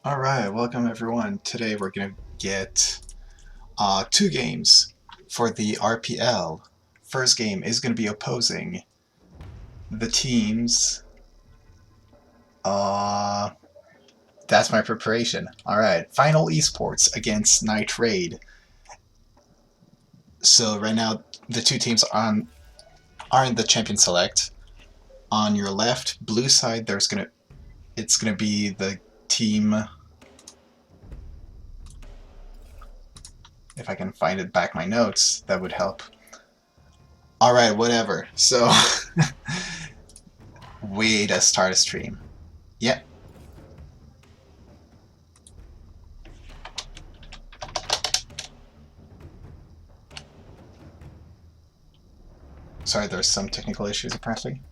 Alright, welcome everyone. Today we're going to get two games for the RPL. First game is going to be opposing the teams. That's my preparation. Alright, Final Esports against Night Raid. So right now the two teams are in the champion select. On your left, blue side, it's gonna be the team. If I can find it back my notes, that would help. Alright, whatever. So, way to start a stream. Yep. Sorry, there's some technical issues apparently.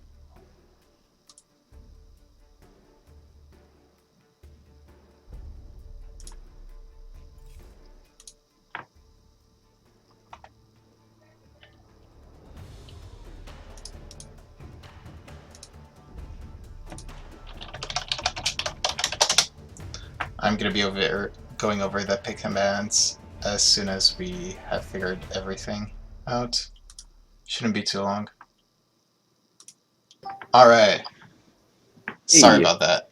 I'm gonna be going over the pick commands as soon as we have figured everything out. Shouldn't be too long. Alright. Sorry Hey. about that.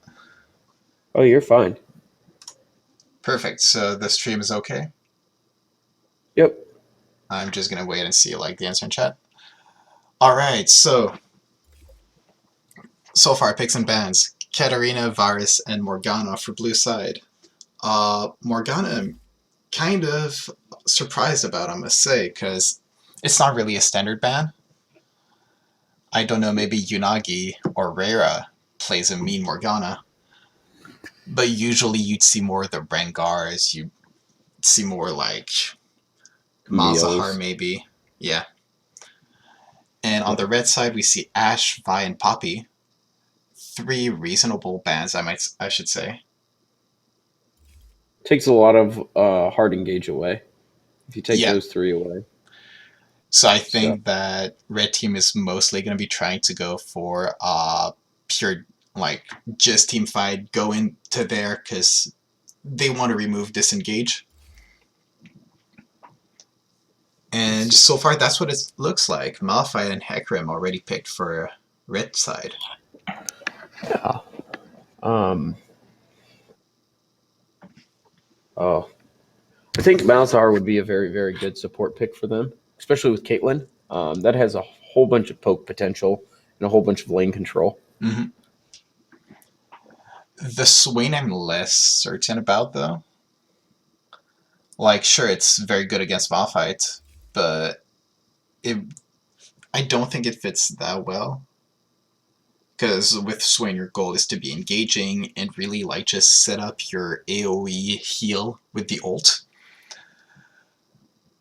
Oh, you're fine. Perfect, so the stream is okay? Yep. I'm just gonna wait and see like the answer in chat. Alright, so far picks and bans. Katarina, Varus, and Morgana for blue side. Morgana, I'm kind of surprised about, I must say, because it's not really a standard ban. I don't know, maybe Yunagi or Rera plays a mean Morgana. But usually you'd see more of the Rengars, you'd see more like Malzahar Meals. maybe. Yeah. And on the red side we see Ashe, Vi, and Poppy. Three reasonable bans, I should say. Takes a lot of hard engage away. If you take Yeah. those three away. So I So think that red team is mostly going to be trying to go for pure like just team fight, go into there because they want to remove disengage. And so far that's what it looks like. Malphite and Hecarim already picked for red side. yeah. Um oh. I think Malzahar would be a very, very good support pick for them, especially with Caitlyn. That has a whole bunch of poke potential and a whole bunch of lane control. Mm-hmm. The Swain I'm less certain about though. Like sure it's very good against Malphite, but I don't think it fits that well. Because with Swain, your goal is to be engaging and really like just set up your AoE heal with the ult.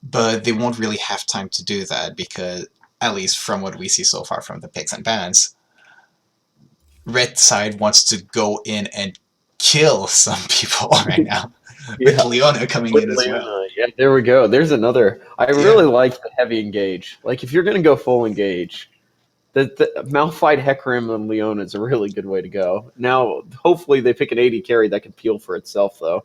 But they won't really have time to do that because, at least from what we see so far from the picks and bans, red side wants to go in and kill some people right now. With Yeah. Leona coming With in as well. Leona. Yeah, there we go. There's another. I Yeah. really like the heavy engage. Like if you're gonna go full engage, the Malphite, Hecarim, and Leona is a really good way to go. Now, hopefully, they pick an AD carry that can peel for itself, though.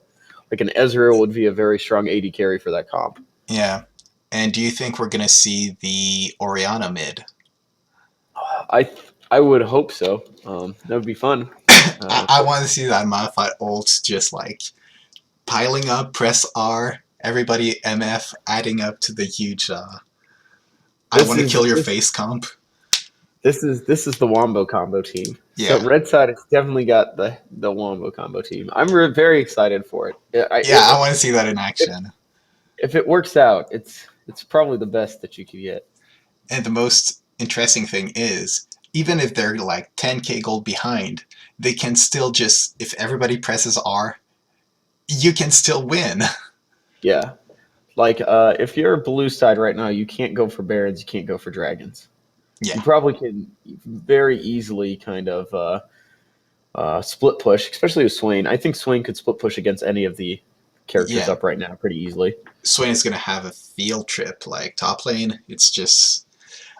Like an Ezreal would be a very strong AD carry for that comp. Yeah. And do you think we're going to see the Orianna mid? I I would hope so. That would be fun. I want to see that modified ult just like piling up, press R, everybody MF adding up to the huge I This want to is kill your this, face comp. this is the Wombo combo team. So Yeah. Red Side has definitely got the Wombo combo team. I'm very excited for it. Yeah, I want to see that in action. If it works out, it's probably the best that you could get. And the most interesting thing is, even if they're like 10k gold behind, they can still just, if everybody presses R, you can still win. Yeah. Like, if you're blue side right now, you can't go for barons, you can't go for dragons. Yeah. You probably can very easily kind of split push, especially with Swain. I think Swain could split push against any of the characters Yeah. up right now pretty easily. Swain is going to have a field trip, like top lane. It's just,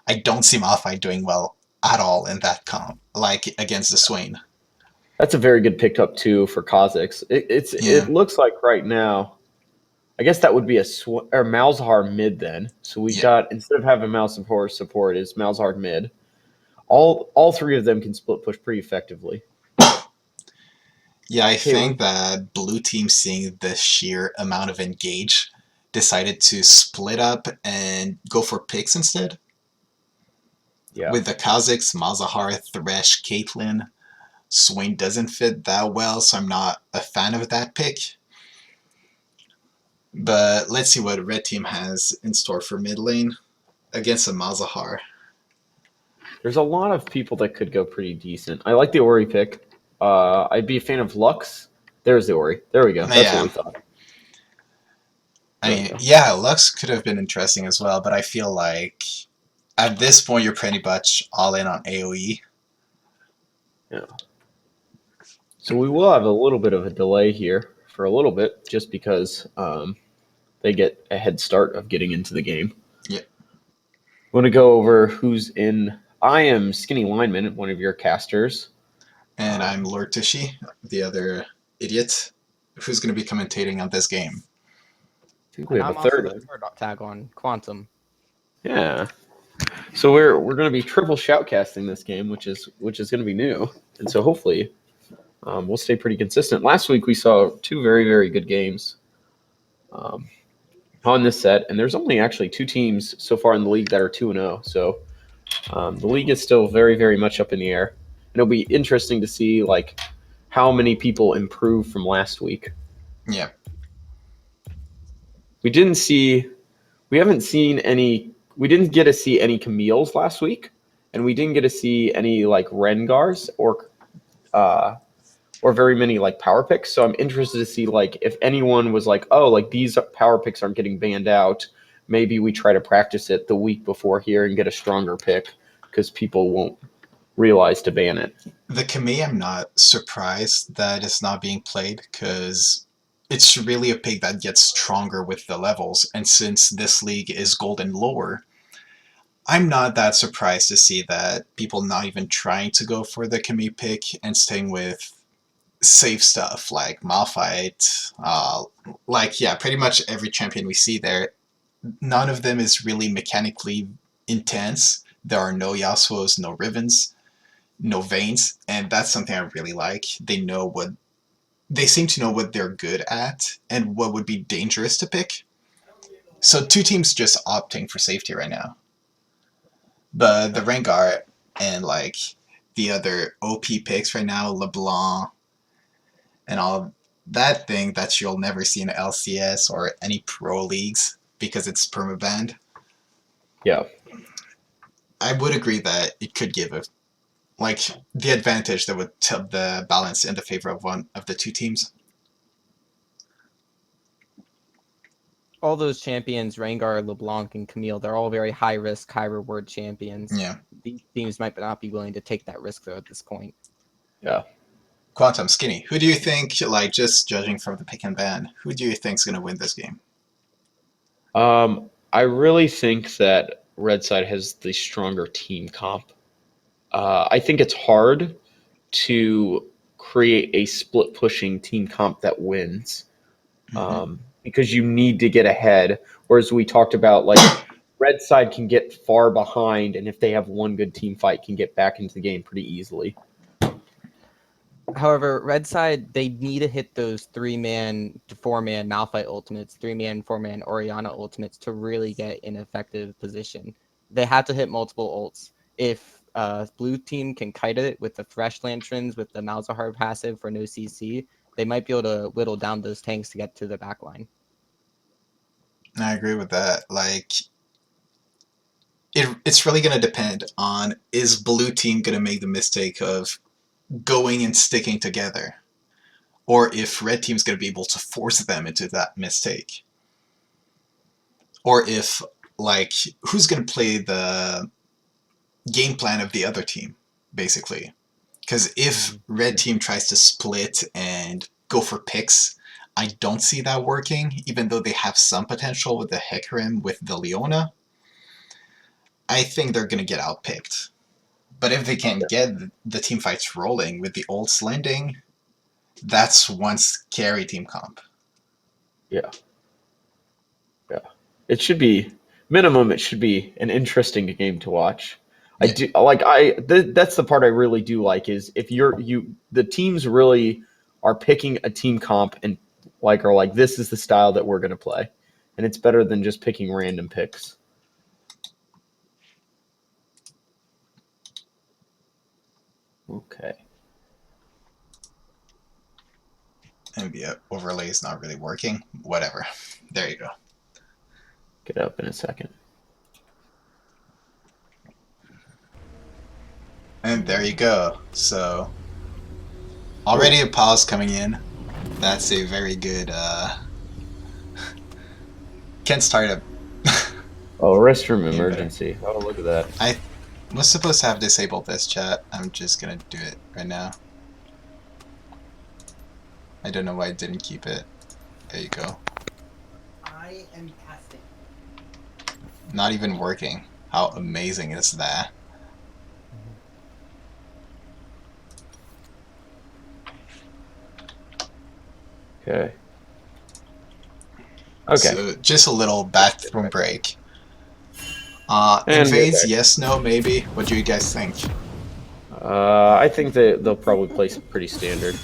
I don't see Malphite doing well at all in that comp, like against the Swain. That's a very good pickup too for Kazakhs. Yeah, It looks like right now. I guess that would be or Malzahar mid then. So we've yeah, got, instead of having support is Malzahar mid. All three of them can split push pretty effectively. yeah. I Okay, think that blue team, seeing the sheer amount of engage, decided to split up and go for picks instead. yeah. With the Kazakhs, Mazahar, Thresh, Caitlyn, Swain doesn't fit that well, so I'm not a fan of that pick. But let's see what red team has in store for mid lane against a Mazahar. There's a lot of people that could go pretty decent. I like the Ori pick. I'd be a fan of Lux. There's the Ori. There we go. That's what Yeah, we thought. I There we mean, go. yeah, Lux could have been interesting as well, but I feel like at this point you're pretty much all in on AoE. Yeah. So we will have a little bit of a delay here for a little bit, just because they get a head start of getting into the game. Yeah, Want to go over who's in? I am Skinny Lineman, one of your casters. and I'm Lord Tushy, the other idiot, who's going to be commentating on this game. I think we And have a I'm also third the one. third tag on Quantum. Yeah. So we're going to be triple shoutcasting this game, which is going to be new, and so hopefully we'll stay pretty consistent. Last week we saw two very good games um, on this set, and there's only actually two teams so far in the league that are 2-0. So the league is still very much up in the air. And it'll be interesting to see like how many people improve from last week. Yeah, We didn't see, we haven't seen any. We didn't get to see any Camille's last week, and we didn't get to see any like Rengars uh, or very many like power picks. So I'm interested to see like if anyone was like, oh, like these power picks aren't getting banned out. Maybe we try to practice it the week before here and get a stronger pick because people won't realize to ban it. the Kame, I'm not surprised that it's not being played because it's really a pick that gets stronger with the levels. And since this league is gold and lower, I'm not that surprised to see that people not even trying to go for the Kame pick and staying with safe stuff like Malphite. Like, yeah, pretty much every champion we see there, none of them is really mechanically intense. There are no Yasuos, no Rivens, no Veins, and that's something I really like. They seem to know what they're good at and what would be dangerous to pick. So two teams just opting for safety right now. But the Rengar and like the other OP picks right now, LeBlanc and all that thing that you'll never see in LCS or any pro leagues because it's permabanned. Yeah. I would agree that it could give a like the advantage that would tilt the balance in the favor of one of the two teams. All those champions, Rengar, LeBlanc, and Camille, they're all very high risk, high reward champions. Yeah. These teams might not be willing to take that risk though at this point. Yeah. Quantum Skinny, who do you think, like just judging from the pick and ban, who do you think is going to win this game? I really think that Red Side has the stronger team comp. I think it's hard to create a split pushing team comp that wins because you need to get ahead. Whereas we talked about, like, Red Side can get far behind, and if they have one good team fight, can get back into the game pretty easily. However, Red Side, they need to hit those 3-man to 4-man Malphite ultimates, 3-man, 4-man Orianna ultimates to really get in effective position. They have to hit multiple ults. If blue team can kite it with the Thresh Lanterns, with the Malzahar passive for no CC, they might be able to whittle down those tanks to get to the backline. I agree with that. Like, it's really going to depend on is blue team going to make the mistake of going and sticking together, or if red team's going to be able to force them into that mistake, or if like who's going to play the game plan of the other team, basically. Because if red team tries to split and go for picks, I don't see that working, even though they have some potential with the Hecarim with the Leona. I think they're going to get outpicked. But if they can't get the team fights rolling with the ults landing, that's one scary team comp. Yeah. It should be minimum. It should be an interesting game to watch. I Yeah. do like that's the part I really do like is if the teams really are picking a team comp and are like this is the style that we're going to play, and it's better than just picking random picks. Okay. And the overlay is not really working. Whatever. There you go. Get up in a second. And there you go. So already a pause coming in. That's a very good can't start a Oh, restroom emergency. Oh, look at that. I was supposed to have disabled this chat. I'm just gonna do it right now. I don't know why I didn't keep it. There you go. I am casting. Not even working. How amazing is that? Okay. Okay. So just a little bathroom break. And Invades, okay. yes, no, maybe. What do you guys think? I think they'll probably play pretty standard,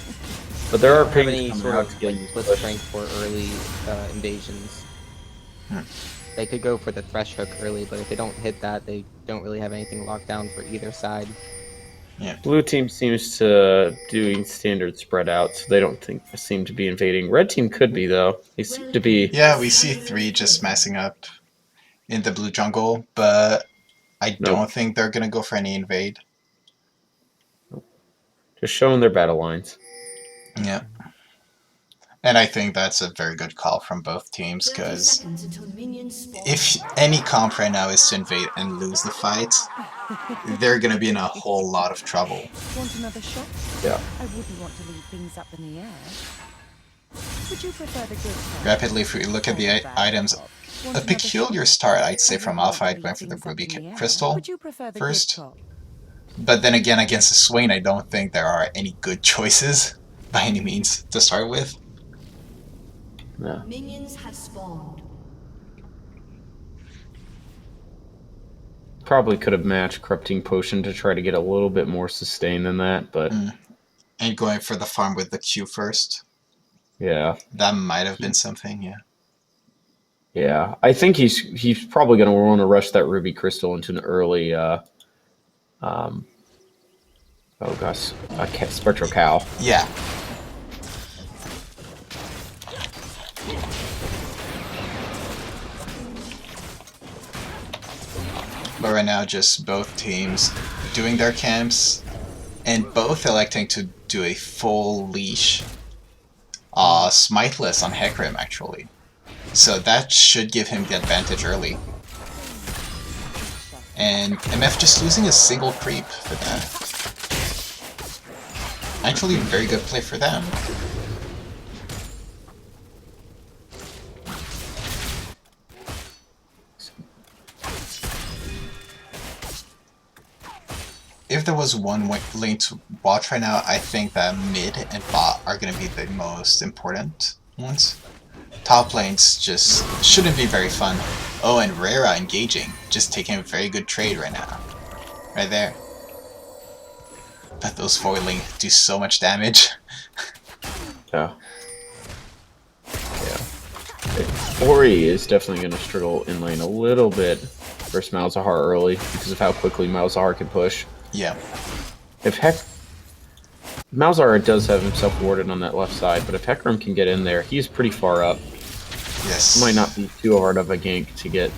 but there are Have pings any coming sort out of to like get blitz pushed. strength for early invasions. Hmm. They could go for the thresh hook early, but if they don't hit that, they don't really have anything locked down for either side. Yeah. Blue team seems to doing standard spread out, so they don't seem to be invading. Red team could be though. They seem to be. Yeah, we see 3 just messing up in the blue jungle, but I don't think they're gonna go for any invade. Just showing their battle lines. Yeah. And I think that's a very good call from both teams, because if any comp right now is to invade and lose the fight, they're gonna be in a whole lot of trouble. Want another shot? Yeah. I wouldn't want to leave things up in the air. Would you prefer the good part? Rapidly, if we look at the items, a peculiar start, I'd say, from Malphite going for the Ruby Crystal Would you prefer the first. good cop? But then again, against the Swain, I don't think there are any good choices, by any means, to start with. Yeah. Minions have spawned. Probably could have matched Corrupting Potion to try to get a little bit more sustain than that, but And going for the farm with the Q first. yeah. That might have been something, yeah. Yeah, I think he's probably going to want to rush that Ruby Crystal into an early, Spectral Cow. Yeah. But right now, just both teams doing their camps, and both electing to do a full leash smiteless on Hecarim, actually. So that should give him the advantage early. And MF just losing a single creep for that. Actually, very good play for them. If there was one lane to watch right now, I think that mid and bot are going to be the most important ones. Top lanes just shouldn't be very fun. Oh, and Rera engaging, just taking a very good trade right now. Right there. But those foiling do so much damage. Yeah. Ori is definitely going to struggle in lane a little bit versus Malzahar early because of how quickly Malzahar can push. Yeah. Malzahar does have himself warded on that left side, but if Hecarim can get in there, he's pretty far up. Yes. It might not be too hard of a gank to get.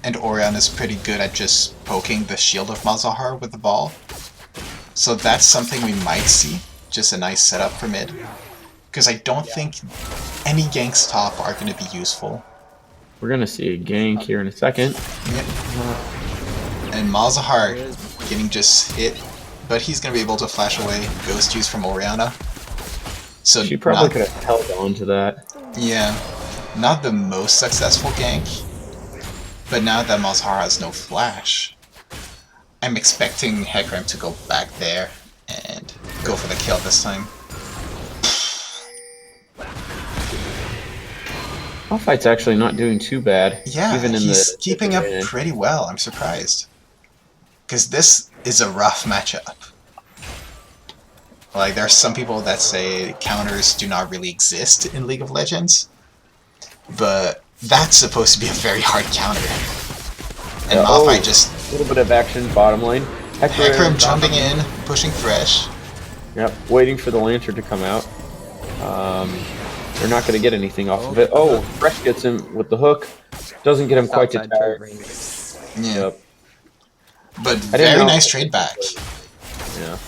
And Orion is pretty good at just poking the shield of Malzahar with the ball. So that's something we might see. Just a nice setup for mid. Because I don't think any ganks top are going to be useful. We're going to see a gank here in a second. Yep. And Malzahar getting just hit, but he's going to be able to flash away Ghost Juice from Oriana. So She probably could have held on to that. Yeah, not the most successful gank, but now that Malzahar has no flash, I'm expecting Hecarim to go back there and go for the kill this time. Malphite's actually not doing too bad. Yeah, even in he's the keeping up disadvantage. pretty well. I'm surprised. Because this is a rough matchup. Like, there are some people that say counters do not really exist in League of Legends, but that's supposed to be a very hard counter. And Yeah, Malphite just... a little bit of action bottom lane. Hecarim jumping in, pushing Thresh. Yep, waiting for the Lantern to come out. They're not going to get anything off of it. Oh, Thresh gets him with the hook. Doesn't get him quite to Outside tower. turret range. Yeah. Yep. But I didn't very know- nice trade back. Yeah.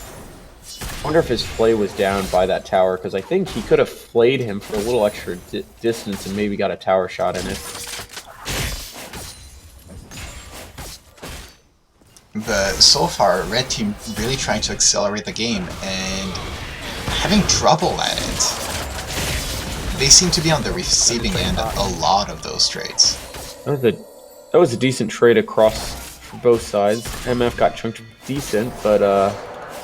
I wonder if his play was down by that tower, because I think he could have flayed him for a little extra distance and maybe got a tower shot in it. But so far, Red Team really trying to accelerate the game and having trouble at it. They seem to be on the receiving end of a lot of those trades. That was a decent trade across for both sides. MF got chunked decent, but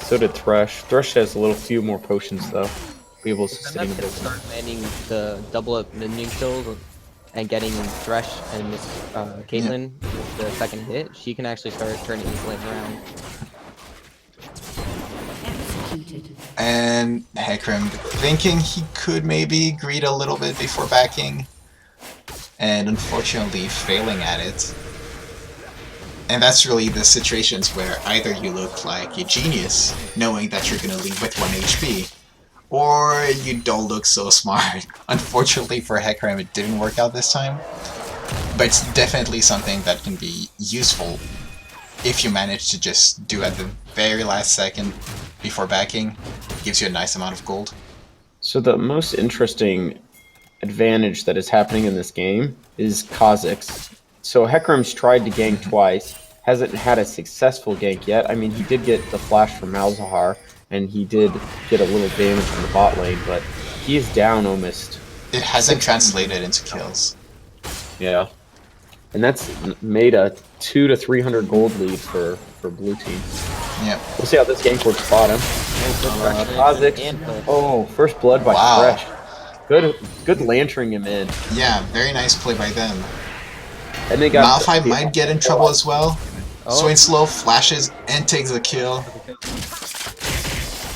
so did Thresh. Thresh has a little few more potions though. Be able to sustain MF a can bit. start landing the double up minion kills and getting Thresh and Miss Caitlyn with the second hit. She can actually start turning his lane around. Executed. And Hecarim thinking he could maybe greed a little bit before backing, and unfortunately failing at it. And that's really the situations where either you look like a genius, knowing that you're gonna leave with 1 HP, or you don't look so smart. Unfortunately for Hecarim, it didn't work out this time, but it's definitely something that can be useful if you manage to just do at the very last second before backing. Gives you a nice amount of gold. So the most interesting advantage that is happening in this game is Kha'Zix. So Hecarim's tried to gank twice, hasn't had a successful gank yet. I mean, he did get the flash from Malzahar, and he did get a little damage from the bot lane, but he is down almost. It hasn't translated into kills. Yeah. And that's made a 200 to 300 gold lead for blue team. Yep. We'll see how this gank works bottom. Kha'Zix. And Oh, first blood by Wow. Thresh. Good lantering him in. Yeah, very nice play by them. And they got Malphite might get in trouble as well. Oh. Swain slow, flashes, and takes the kill.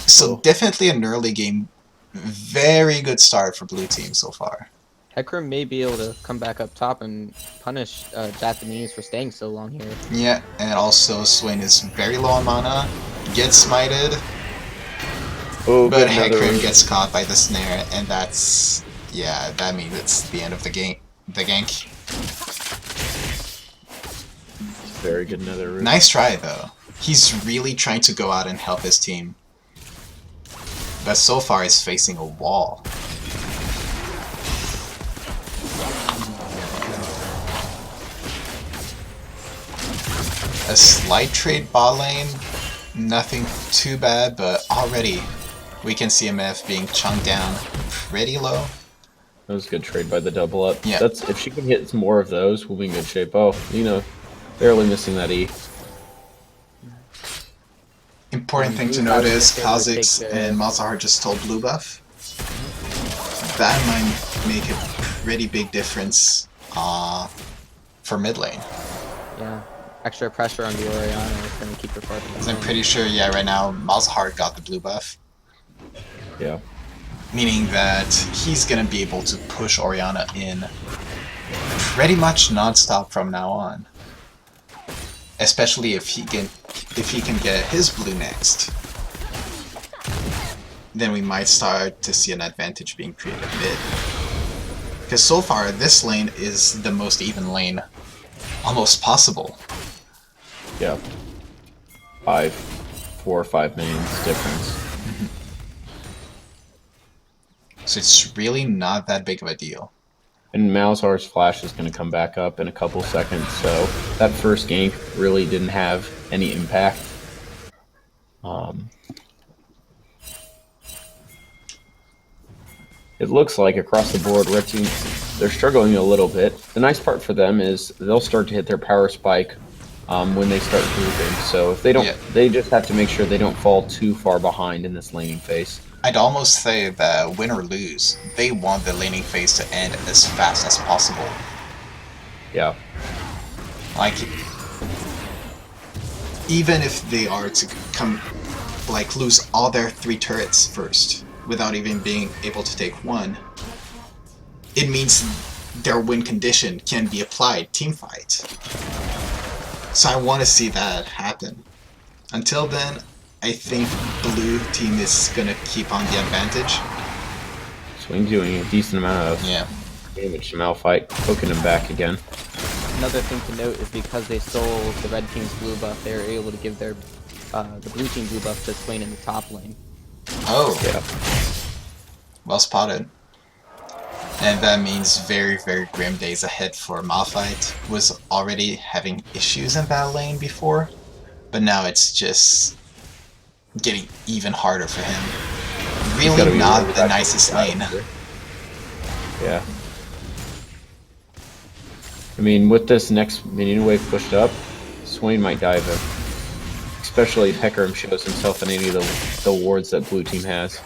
So definitely an early game. Very good start for blue team so far. Hecarim may be able to come back up top and punish Japanese for staying so long here. Yeah, and also Swain is very low on mana, gets smited, Oh, but good, another Hecarim one. gets caught by the snare, and that's... yeah, that means it's the end of the game. The gank. Very good, another route. Nice try, though. He's really trying to go out and help his team. But so far, he's facing a wall. A slight trade bot lane, nothing too bad, but already we can see MF being chunked down pretty low. That was a good trade by the double up. Yeah. That's if she can hit some more of those, we'll be in good shape. Oh, you know, barely missing that E. Important thing to Blue note buff is is able to Kha'Zix take the- and Malzahar just stole blue buff. That might make a pretty big difference for mid lane. Yeah. Extra pressure on the Orianna is going to keep her far from the I'm lane. pretty sure, yeah, right now Malzahar got the blue buff, Yeah. meaning that he's gonna be able to push Orianna in pretty much non-stop from now on. Especially if he can get his blue next. Then we might start to see an advantage being created mid. Because so far, this lane is the most even lane almost possible. Yeah. 4 or 5 minions difference. So it's really not that big of a deal. And Malzahar's flash is going to come back up in a couple seconds, so that first gank really didn't have any impact. It looks like across the board, Red Team, they're struggling a little bit. The nice part for them is they'll start to hit their power spike when they start grouping. So if they don't, Yeah. they just have to make sure they don't fall too far behind in this laning phase. I'd almost say that win or lose, they want the laning phase to end as fast as possible. Yeah. Like, even if they are to lose all their 3 turrets first, without even being able to take 1, it means their win condition can be applied teamfight. So I want to see that happen. Until then, I think blue team is gonna keep on the advantage. Swing doing a decent amount of damage to Malphite, poking him back again. Another thing to note is because they stole the red team's blue buff, they were able to give their the blue team blue buff to Swain in the top lane. Oh, Yeah. well spotted. And that means very, very grim days ahead for Malphite. Was already having issues in that lane before, but now it's just getting even harder for him. Really not the nicest lane. Yeah. I mean, with this next minion wave pushed up, Swain might dive him. Especially if Hecarim shows himself in any of the wards that blue team has.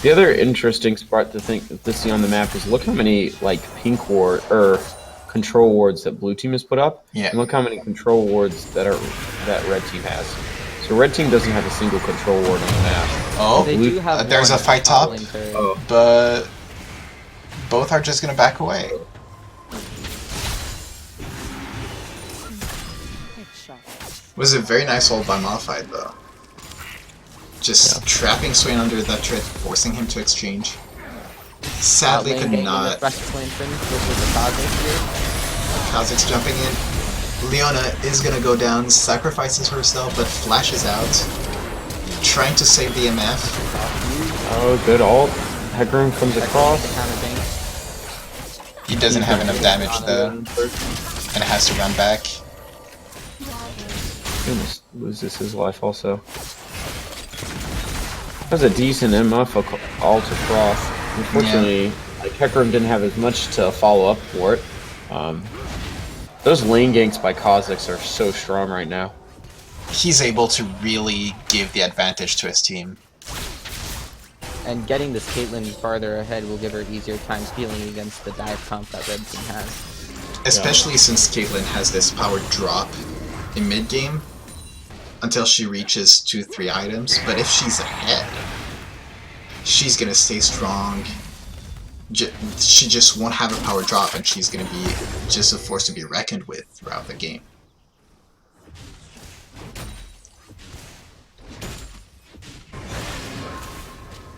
The other interesting spot to see on the map is look how many like pink ward or control wards that blue team has put up. Yeah. And look how many control wards that red team has. So red team doesn't have a single control ward on the map. Oh, They do have there's one a fight top top, lane turret. Oh. but both are just gonna back away. Headshot. Was a very nice hold by Malphite though. Just trapping Swain under that turret, forcing him to exchange. Sadly Lane could getting not. the fresh lane finish, which was a Kha'Zix here. Kha'Zix jumping in. Leona is gonna go down, sacrifices herself, but flashes out. Trying to save the MF. Oh, good ult. Hecarim comes across. The counter bank. He doesn't have enough damage though, and has to run back. He almost loses his life also. That was a decent MF ult across. Unfortunately, like Hecarim didn't have as much to follow up for it. Those lane ganks by Kha'Zix are so strong right now. He's able to really give the advantage to his team. And getting this Caitlyn farther ahead will give her easier times healing against the dive comp that red team has. Especially since Caitlyn has this power drop in mid-game until she reaches 2-3 items, but if she's ahead, she's gonna stay strong. She just won't have a power drop, and she's gonna be just a force to be reckoned with throughout the game.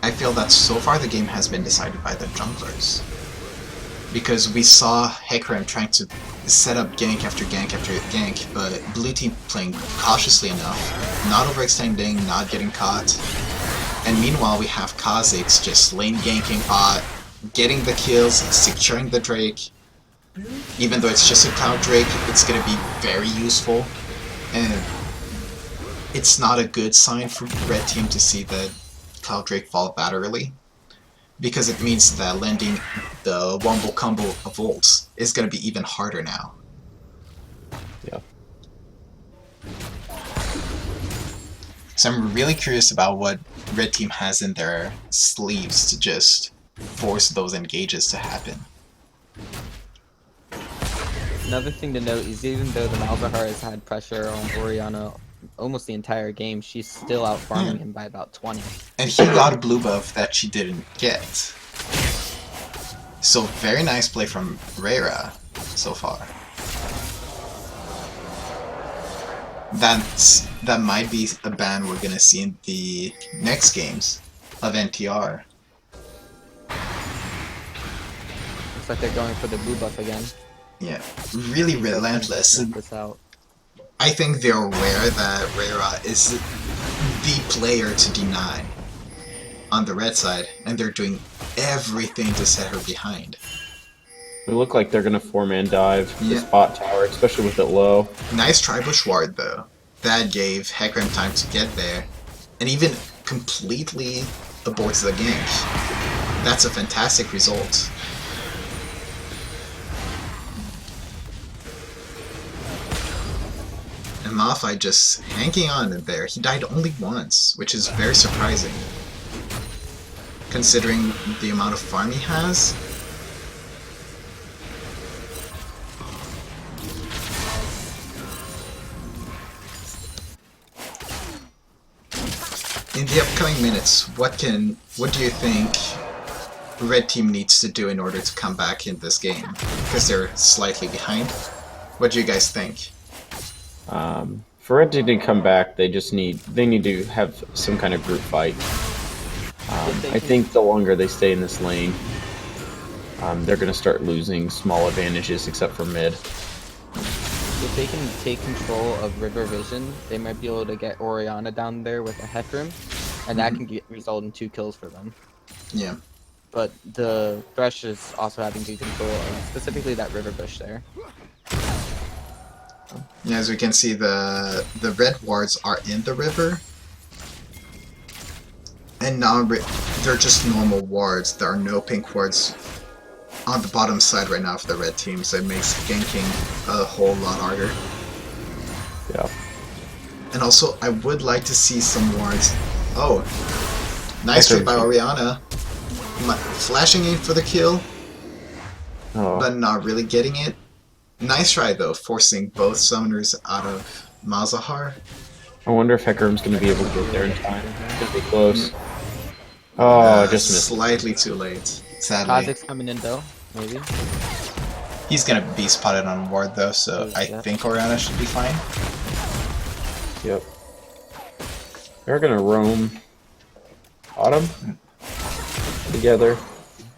I feel that so far the game has been decided by the junglers. Because we saw Hecarim trying to set up gank after gank after gank, but blue team playing cautiously enough, not overextending, not getting caught. And meanwhile we have Kha'Zix just lane ganking bot, getting the kills, securing the Drake. Even though it's just a Cloud Drake, it's gonna be very useful. And it's not a good sign for red team to see the Cloud Drake fall that early, because it means that landing the Wombo combo of ults is going to be even harder now. Yeah. So I'm really curious about what red team has in their sleeves to just force those engages to happen. Another thing to note is even though the Malzahar has had pressure on Orianna almost the entire game, she's still out farming him by about 20. And he got a blue buff that she didn't get. So very nice play from Reyra so far. That might be a ban we're gonna see in the next games of NTR. Looks like they're going for the blue buff again. Yeah, really relentless. Check this out. I think they're aware that Reyra is the player to deny on the red side, and they're doing everything to set her behind. They look like they're gonna 4-man dive the Yeah. spot tower, especially with it low. Nice Tribush ward though. That gave Hecarim time to get there, and even completely aborts the gank. That's a fantastic result. Malphite just hanging on in there. He died only once, which is very surprising, considering the amount of farm he has. In the upcoming minutes, what do you think Red Team needs to do in order to come back in this game? Because they're slightly behind. What do you guys think? For Red Team to come back, they need to have some kind of group fight. I think the longer they stay in this lane, they're going to start losing small advantages, except for mid. If they can take control of River Vision, they might be able to get Orianna down there with a Hecarim, and that can result in 2 kills for them. Yeah. But the Thresh is also having good control of specifically that River Bush there. Yeah, as we can see, the red wards are in the river. And now they're just normal wards. There are no pink wards on the bottom side right now for the red team, so it makes ganking a whole lot harder. Yeah. And also, I would like to see some wards. Oh, nice trade by Orianna. Flashing in for the kill, but not really getting it. Nice try though, forcing both summoners out of Malzahar. I wonder if Hecarim's going to be able to get there in time. It's going to be close. Oh, just missed. Slightly too late, sadly. Kha'Zix's coming in though, maybe. He's gonna be spotted on ward though, so I think Orianna should be fine. Yep. They're going to roam bottom together.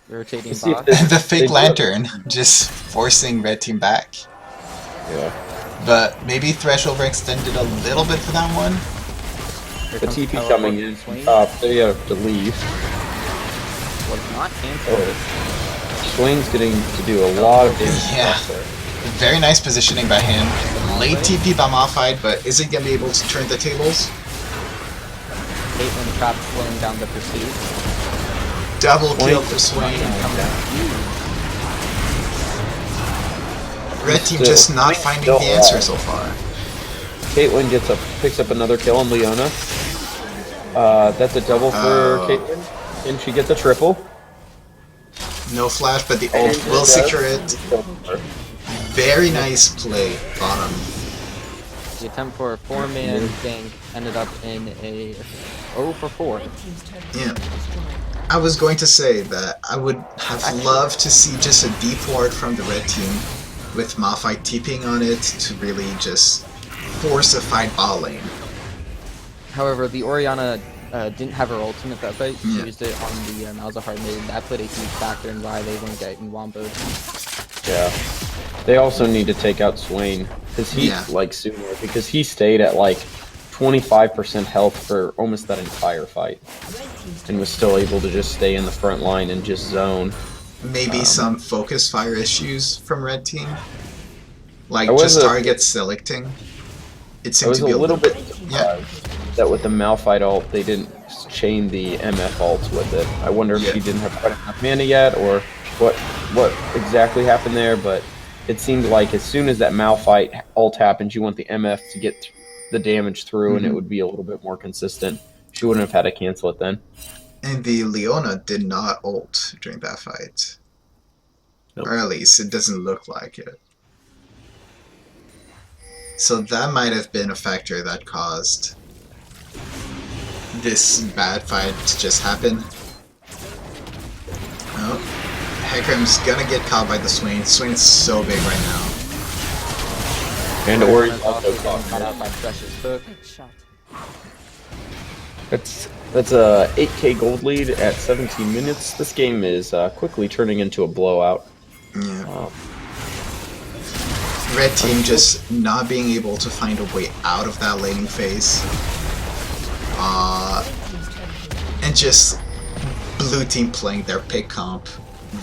Rotating See if bot. The fake lantern, just forcing red team back. Yeah. But maybe Thresh overextended a little bit for that one. Here The comes TP teleport coming in Swain. top. They have to leave. Was not cancelled. Swain's getting to do a lot of damage. Yeah. Very nice positioning by him. Late TP by Malphite, but is it gonna be able to turn the tables? Caitlyn trapped slowing down the pursuit. Double kill for Swain. Red team just not finding the answer so far. Caitlyn picks up another kill on Leona. That's a double for Caitlyn. Can she get the triple? No flash, but the ult will secure it. Very nice play, bottom. The attempt for a 4-man gank ended up in a 0 for 4. Yeah. I was going to say that I would have loved to see just a deep ward from the red team with Malphite TPing on it to really just force a fight bot lane. However, the Orianna didn't have her ultimate that fight. She Yeah. used it on the Malzahar mid. That played a huge factor in why they weren't getting womboed. Yeah. They also need to take out Swain because he sooner because he stayed at like 25% health for almost that entire fight and was still able to just stay in the front line and just zone. Maybe some focus fire issues from red team, like I was just a- target selecting. It I seemed was to a be little bit yeah. surprised that with the Malphite ult they didn't chain the MF ults with it. I wonder if she didn't have quite enough mana yet or what exactly happened there, but it seemed like as soon as that Malphite ult happened, you want the MF to get the damage through, and it would be a little bit more consistent. She wouldn't have had to cancel it then. And the Leona did not ult during that fight. Nope. Or at least it doesn't look like it. So that might have been a factor that caused this bad fight to just happen. Oh, Hecarim's gonna get caught by the Swain. Swain's so big right now. And Ori's Orianna's also getting caught. caught out by Thresh's hook. Good shot. That's a 8k gold lead at 17 minutes. This game is quickly turning into a blowout. Yeah. Red team just not being able to find a way out of that laning phase. And just blue team playing their pick comp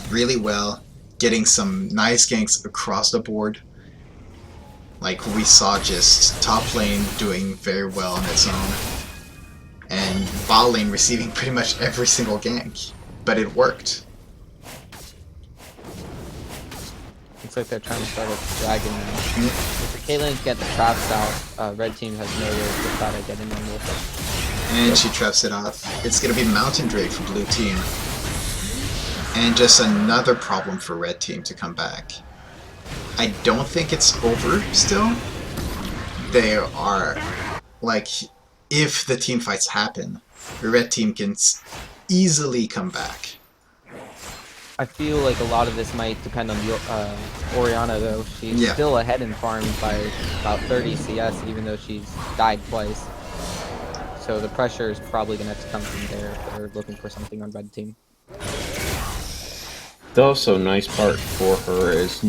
really well, getting some nice ganks across the board. Like we saw just top lane doing very well on its own, and bot lane receiving pretty much every single gank, but it worked. Looks like they're trying to start a dragon now. If the Caitlyn get the traps out, red team has no way to try to get in on with it. And she traps it off. It's gonna be Mountain Drake for blue team. And just another problem for red team to come back. I don't think it's over still. They are, like, if the team fights happen, the red team can easily come back. I feel like a lot of this might depend on Oriana, though. She's still ahead in farm by about 30 CS, even though she's died twice. So the pressure is probably going to have to come from there if they're looking for something on red team. The also nice part for her is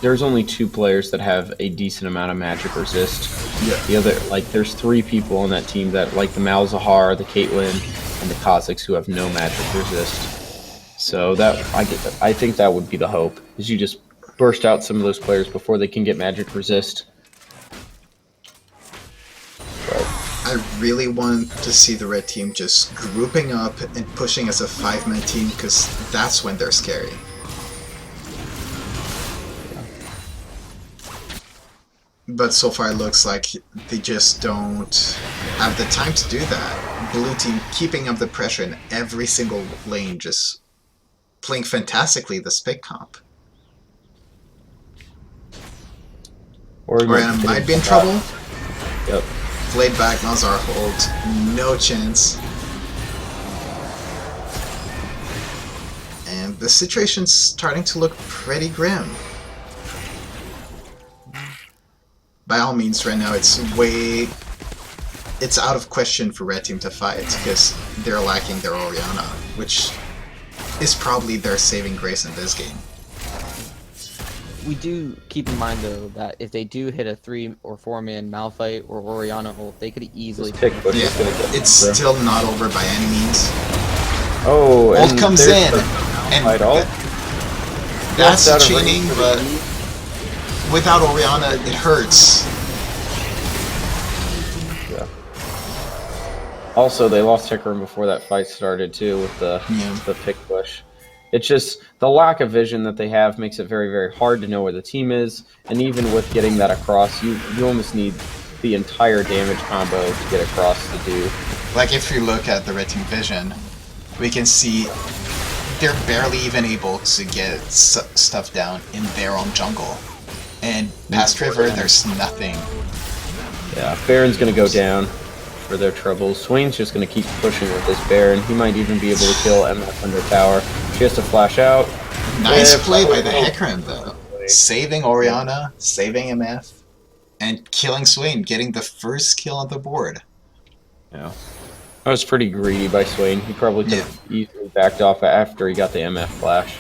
there's only 2 players that have a decent amount of magic resist. Yeah. The other, like, there's 3 people on that team that, like the Malzahar, the Caitlyn, and the Kazakhs who have no magic resist. So that I think that would be the hope, is you just burst out some of those players before they can get magic resist. But I really want to see the red team just grouping up and pushing as a 5-man team, because that's when they're scary. But so far it looks like they just don't have the time to do that. Blue team keeping up the pressure in every single lane, just playing fantastically this pick comp. Oriana might be in trouble. Yep. Played back, Malzahar hold, no chance. And the situation's starting to look pretty grim. By all means, right now it's out of question for red team to fight, because they're lacking their Oriana, which is probably their saving grace in this game. We do keep in mind, though, that if they do hit a 3 or 4-man Malphite or Oriana ult, they could easily pick. Yeah, it's still not over by any means. Oh, ult comes in, and that's cheating, but without Oriana, it hurts. Yeah. Also, they lost Hecarim before that fight started too, with the pick push. It's just the lack of vision that they have makes it very, very hard to know where the team is, and even with getting that across, you almost need the entire damage combo to get across to do. Like, if you look at the red team vision, we can see they're barely even able to get stuff down in their own jungle. And past river, there's nothing. Yeah, Baron's gonna go down for their troubles. Swain's just gonna keep pushing with this Baron. He might even be able to kill MF under tower. She has to flash out. Nice play by the Hecarim, though. Saving Oriana, saving MF, and killing Swain, getting the first kill on the board. Yeah. That was pretty greedy by Swain. He probably could have easily backed off after he got the MF flash.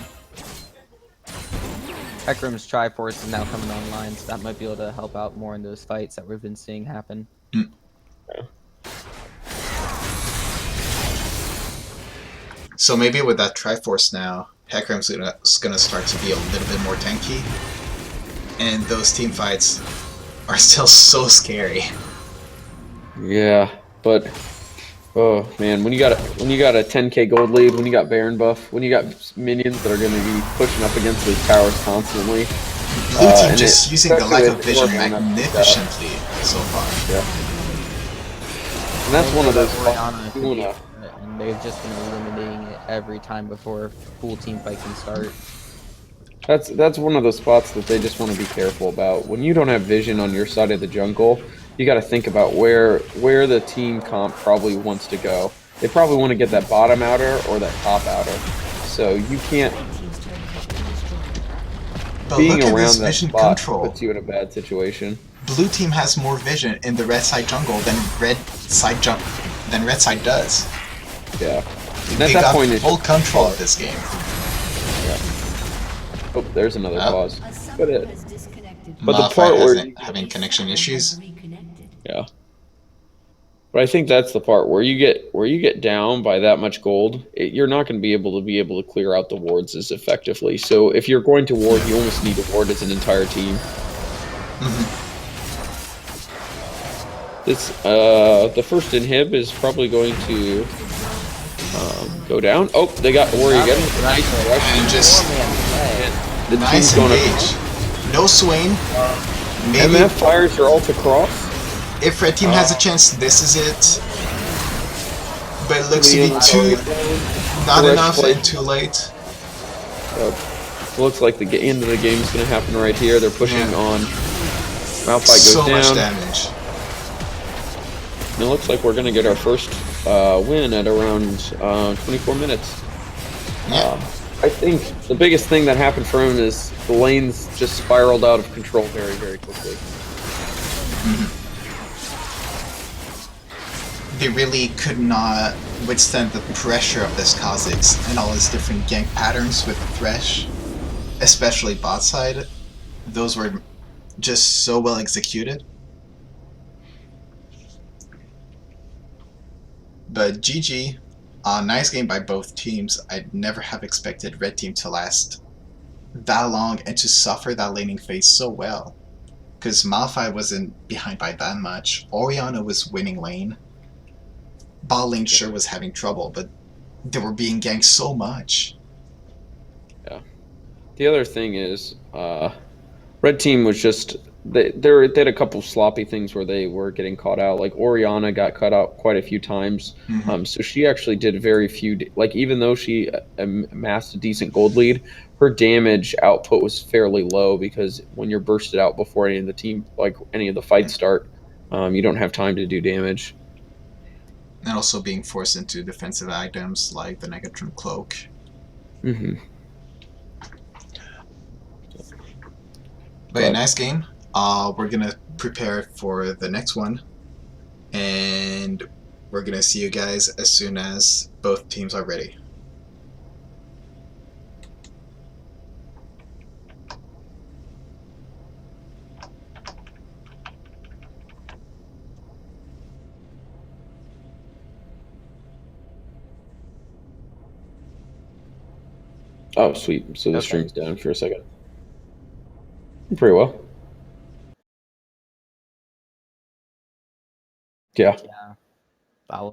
Hecarim's Triforce is now coming online, so that might be able to help out more in those fights that we've been seeing happen. Yeah. So maybe with that Triforce now, Hecarim's gonna start to be a little bit more tanky, and those team fights are still so scary. Yeah, but oh man, when you got a 10k gold lead, when you got Baron buff, when you got minions that are going to be pushing up against these towers constantly. Blue team just using the lack of vision magnificently so far. Yeah. And that's one of those and they've just been eliminating it every time before full team fight can start. That's one of the spots that they just want to be careful about. When you don't have vision on your side of the jungle, you got to think about where the team comp probably wants to go. They probably want to get that bottom outer or that top outer. So you can't. But being look at around this that vision spot control. puts you in a bad situation. Blue team has more vision in the red side jungle than red side does. Yeah. And They at that got point, full control of this game. Yeah. Oh, there's another pause. But But the part where having connection issues. Yeah. But I think that's the part where you get down by that much gold, you're not going to be able to clear out the wards as effectively. So if you're going to ward, you almost need to ward as an entire team. This the first inhib is probably going to go down. Oh, they got Ori again. And just The Nice team's going engage. No Swain. Maybe MF fires her ult across. if red team has a chance, this is it. But it looks to be Leon's not Thresh enough play. and too late. Looks like the end of the game is going to happen right here. They're pushing Yeah. on. Malphite goes So down. much damage. And it looks like we're going to get our first win at around 24 minutes. Yeah. I think the biggest thing that happened for him is the lanes just spiraled out of control very, very quickly. They really could not withstand the pressure of this Kha'Zix and all his different gank patterns with the Thresh, especially bot side. Those were just so well executed. But GG, nice game by both teams. I'd never have expected red team to last that long and to suffer that laning phase so well. Because Malphite wasn't behind by that much. Orianna was winning lane. Bot lane sure was having trouble, but they were being ganked so much. Yeah. The other thing is, red team was just they had a couple sloppy things where they were getting caught out. Like Orianna got cut out quite a few times, so she actually did very few. Like even though she amassed a decent gold lead, her damage output was fairly low because when you're bursted out before any of the team, like any of the fights start, you don't have time to do damage. And also being forced into defensive items like the Negatron Cloak. But yeah, nice game. We're gonna prepare for the next one, and we're gonna see you guys as soon as both teams are ready. Oh, sweet. So the Okay. stream's down for a second. Pretty well. Yeah. Yeah. Wow.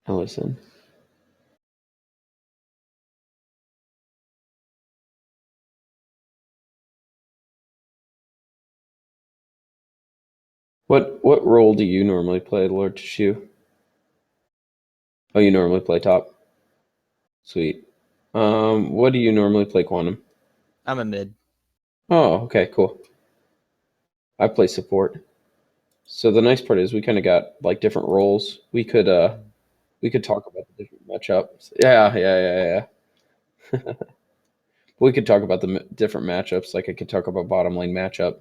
Now listen. What role do you normally play, Lord Tishu? Oh, you normally play top. Sweet. What do you normally play, Quantum? I'm a mid. Oh, okay, cool. I play support. So the nice part is we kind of got like different roles. We could talk about the different matchups. Yeah. We could talk about the different matchups. Like I could talk about bottom lane matchup.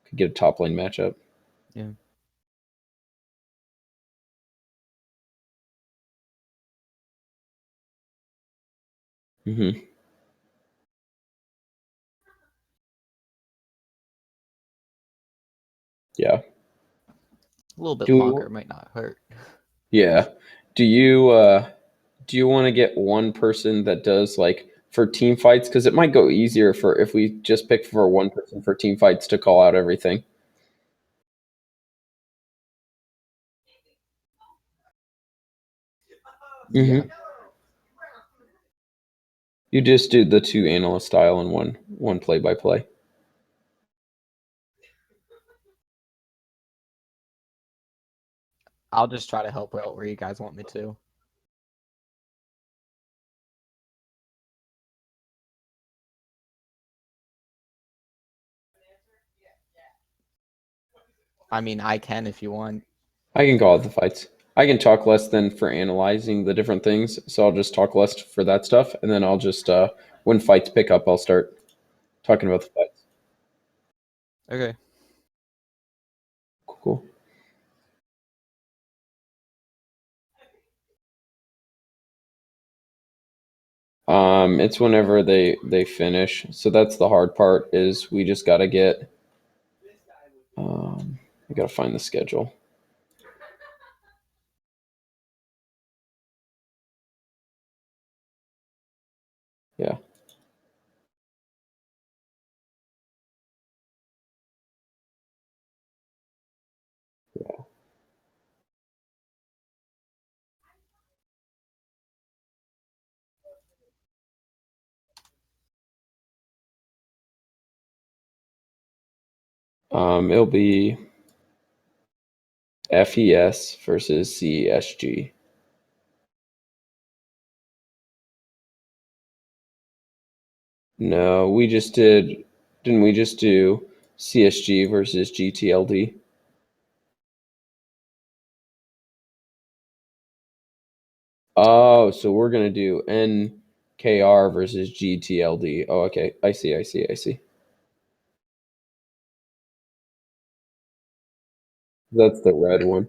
Could get a top lane matchup. Yeah. Mm-hmm. Yeah. A little bit Do longer might not hurt. yeah. Do you want to get one person that does like for team fights? Because it might go easier for if we just pick for one person for team fights to call out everything. Mm-hmm. You just do the two analyst style and one play by play. I'll just try to help out where you guys want me to. I mean, I can if you want. I can call out the fights. I can talk less than for analyzing the different things, so I'll just talk less for that stuff, and then I'll just when fights pick up, I'll start talking about the fights. Okay. Cool. It's whenever they finish. So that's the hard part. Is we just got to get. We got to find the schedule. Yeah. It'll be FES versus CSG. No, we just did. Didn't we just do CSG versus GTLD? Oh, so we're gonna do NKR versus GTLD. Oh, okay. I see. I see. I see. That's the red one.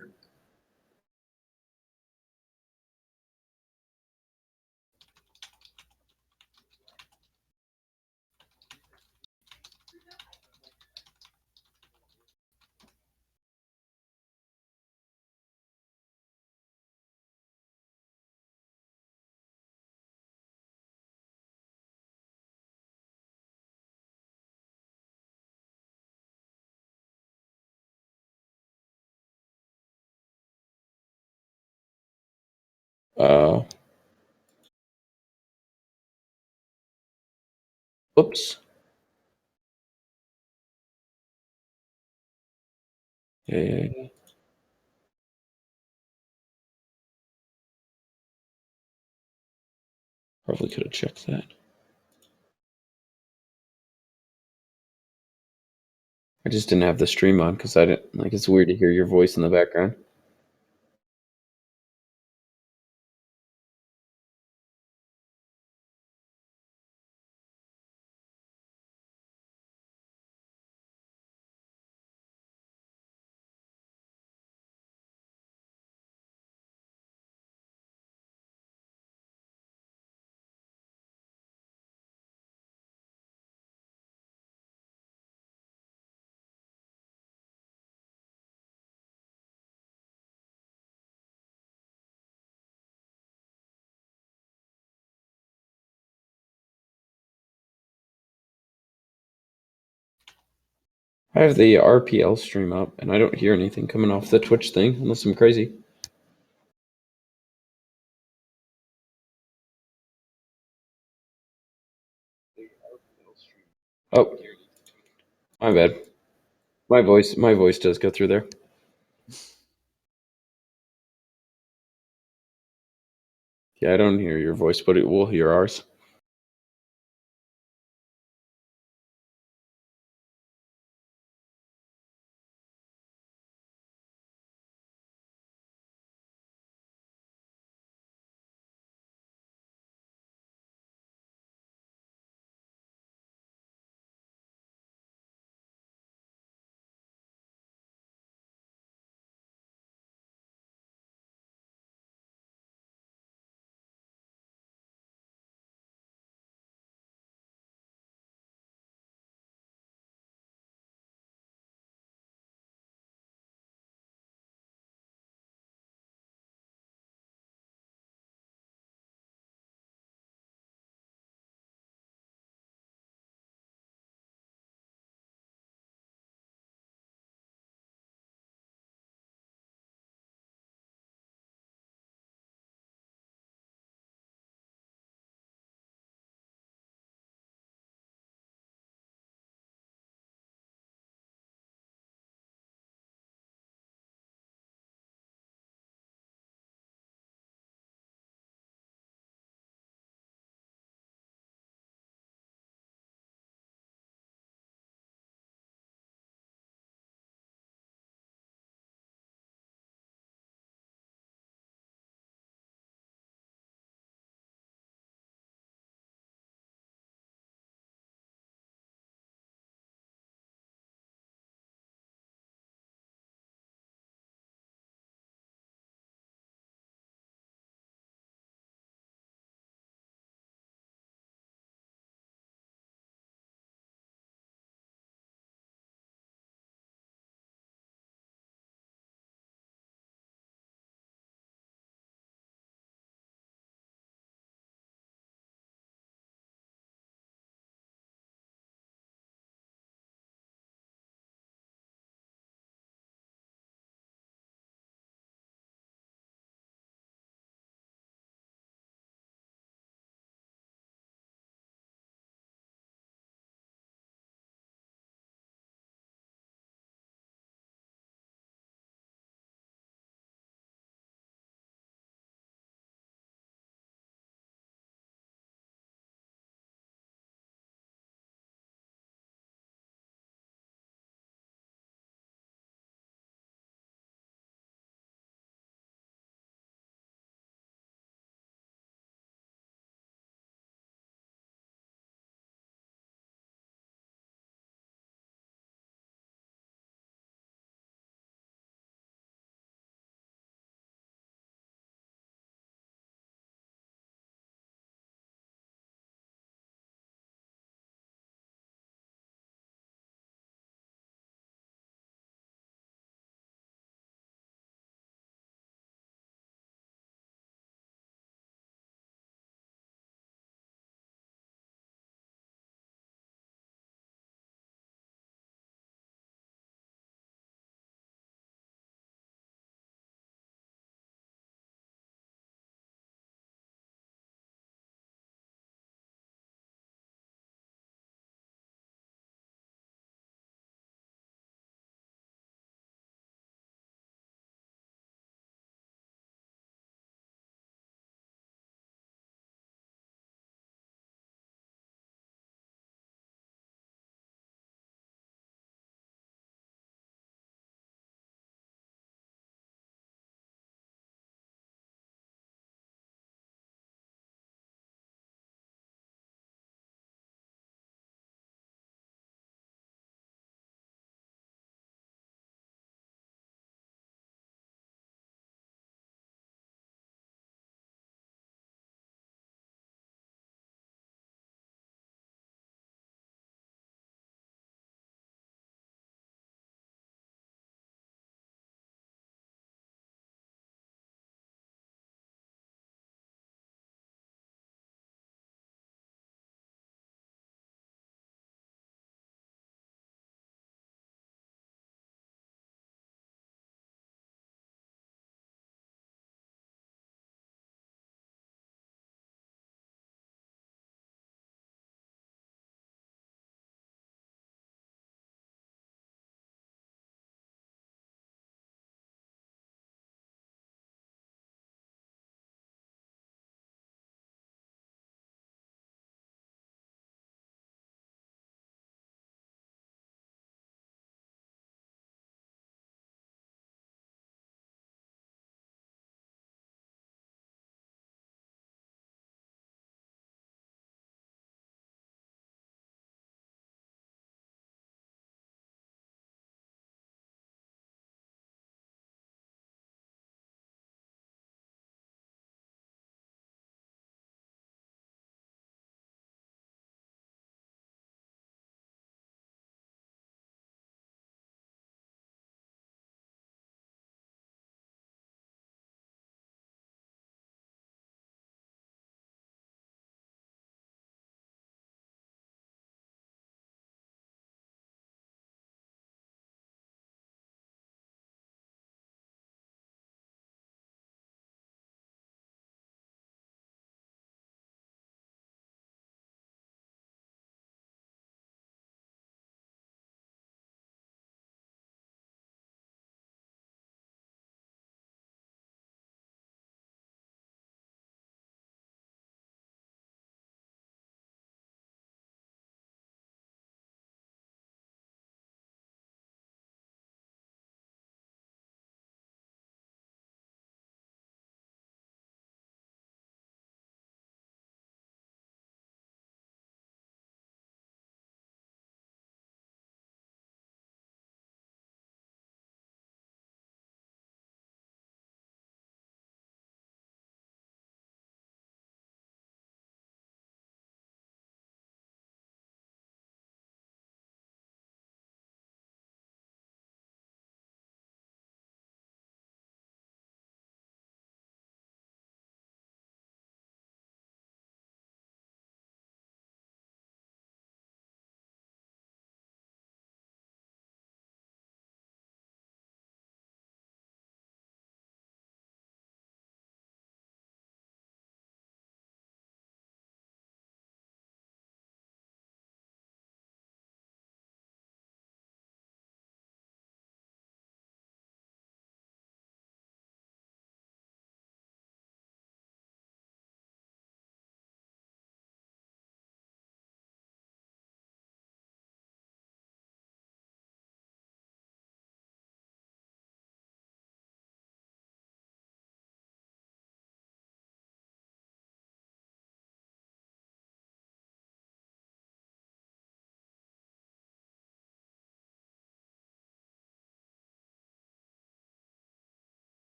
Uh, Oops. Yeah, yeah, yeah. Probably could have checked that. I just didn't have the stream on because I didn't like. It's weird to hear your voice in the background. I have the RPL stream up, and I don't hear anything coming off the Twitch thing unless I'm crazy. Oh, my bad. My voice does go through there. Yeah, I don't hear your voice, but it will hear ours.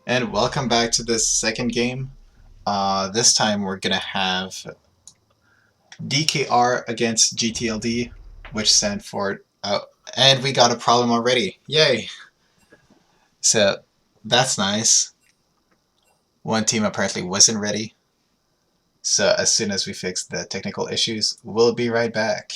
And welcome back to this second game. This time we're gonna have DKR against GTLD, which stand for and we got a problem already. Yay! So that's nice. One team apparently wasn't ready. So as soon as we fix the technical issues, we'll be right back.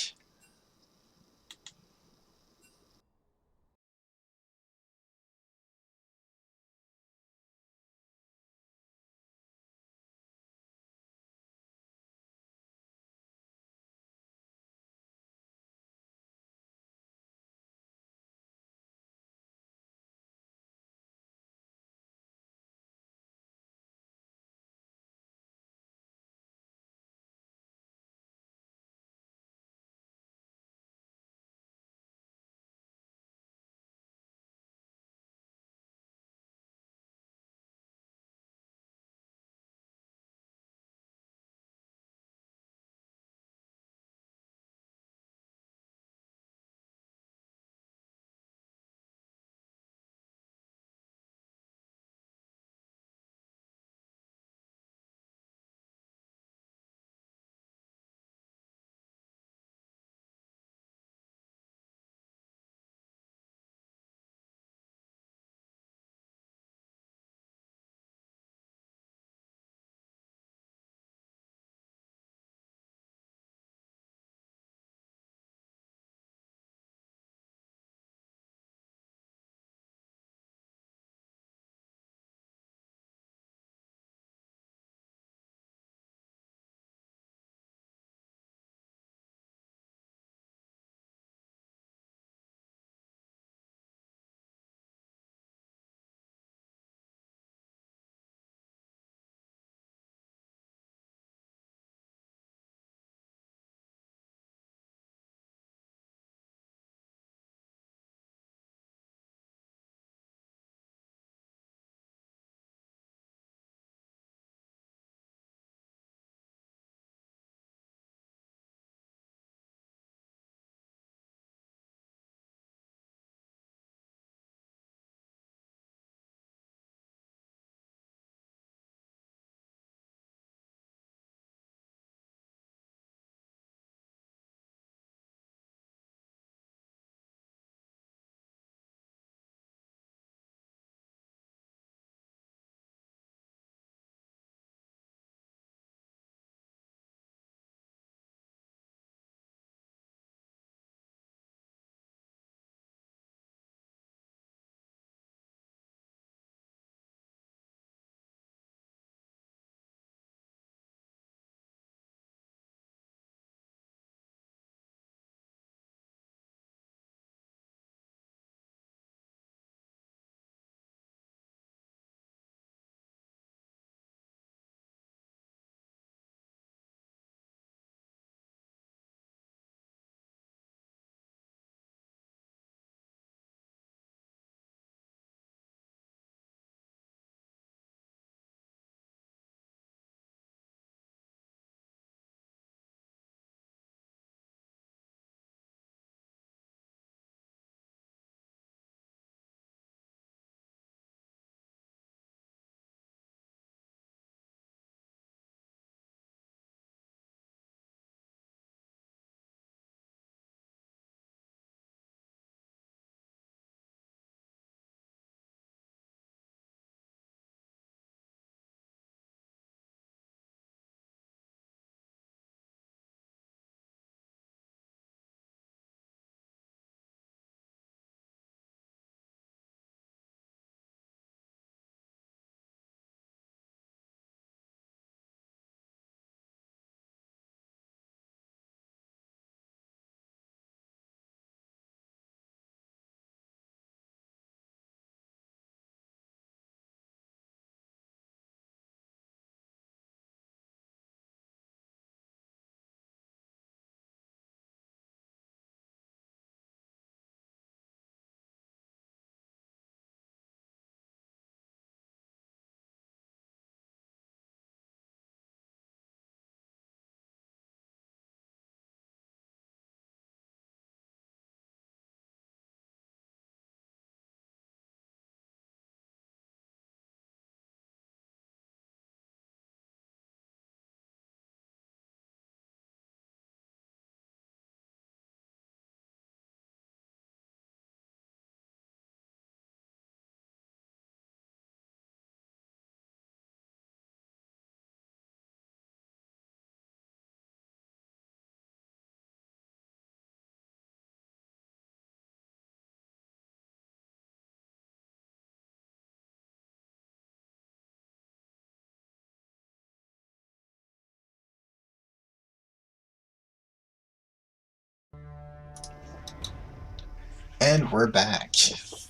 And we're back.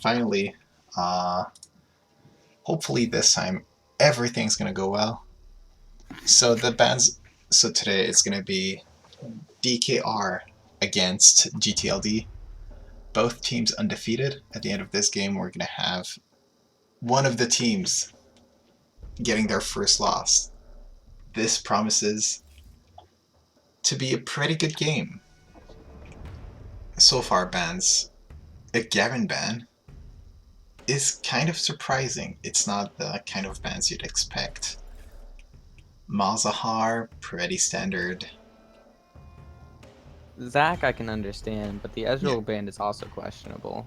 Finally. Uh, hopefully this time everything's gonna go well. So the bands. So today it's gonna be DKR against GTLD. Both teams undefeated. At the end of this game, we're gonna have one of the teams getting their first loss. This promises to be a pretty good game. So far, bans. A Gavin ban is kind of surprising. It's not the kind of bans you'd expect. Malzahar, pretty standard. Zach, I can understand, but the Ezreal band is also questionable.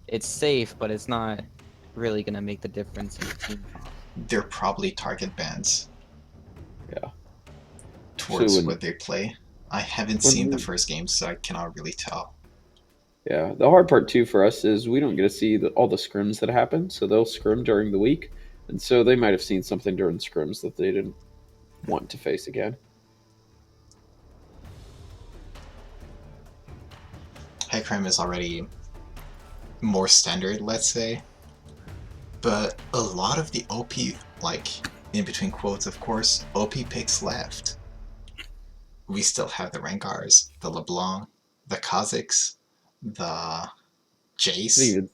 It's safe, but it's not really going to make the difference in the team comp. They're probably target bans. Yeah. Towards So what they play. I haven't seen the first game, so I cannot really tell. Yeah, the hard part too for us is we don't get to see all the scrims that happen. So they'll scrim during the week, and so they might have seen something during scrims that they didn't want to face again. Hecarim is already more standard, let's say. But a lot of the OP, like, in between quotes, of course, OP picks left. We still have the Rengars, the LeBlanc, the Kazakhs, the Jace. Even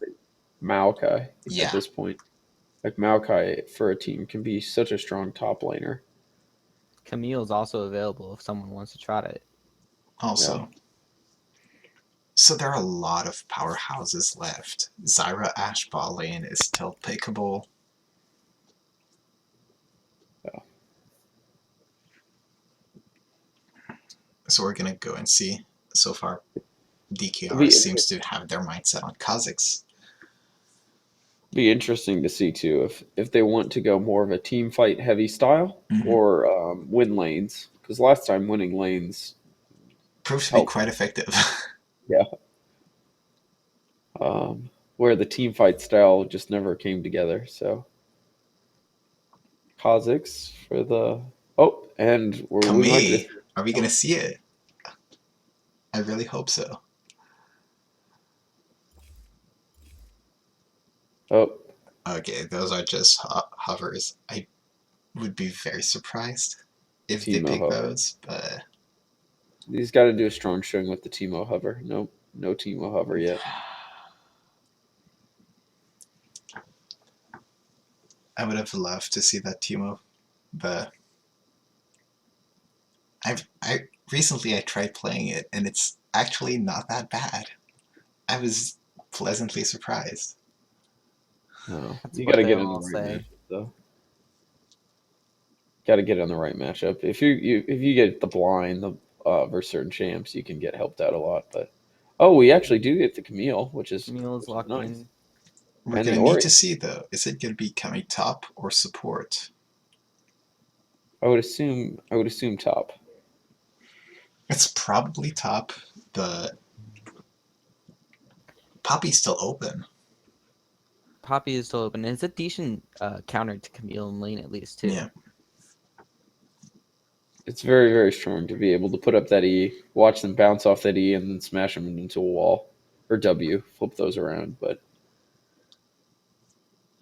Maokai Yeah. at this point. Like Maokai for a team can be such a strong top laner. Camille's also available if someone wants to try it. Also. Yeah. So there are a lot of powerhouses left. Zyra Ash bot lane is still pickable. Yeah. So we're gonna go and see. So far, DKR Be- seems to have their mindset on Kazakhs. Be interesting to see too if they want to go more of a team fight heavy style Mhm. or win lanes. Because last time winning lanes, Proved to be quite effective. where the team fight style just never came together. So Kazakhs for the and we might Kami, are we gonna see it? I really hope so. Okay, those are just hovers. I would be very surprised if they Teemo pick hover. those, but He's got to do a strong showing with the Teemo hover. No Teemo hover yet. I would have loved to see that Teemo, but I recently I tried playing it and it's actually not that bad. I was pleasantly surprised. No, That's you what got to they get in the all right say. matchup though. Got to get on the right matchup. If you get the blind versus certain champs, you can get helped out a lot. But we actually do get the Camille, which is Camille's locked nice. in. We're And gonna the need Ori. to see though. Is it gonna be coming top or support? I would assume top. It's probably top, but Poppy's still open. Poppy is still open. And it's a decent counter to Camille in lane at least too. Yeah. It's very, very strong to be able to put up that E, watch them bounce off that E, and then smash them into a wall or W, flip those around. But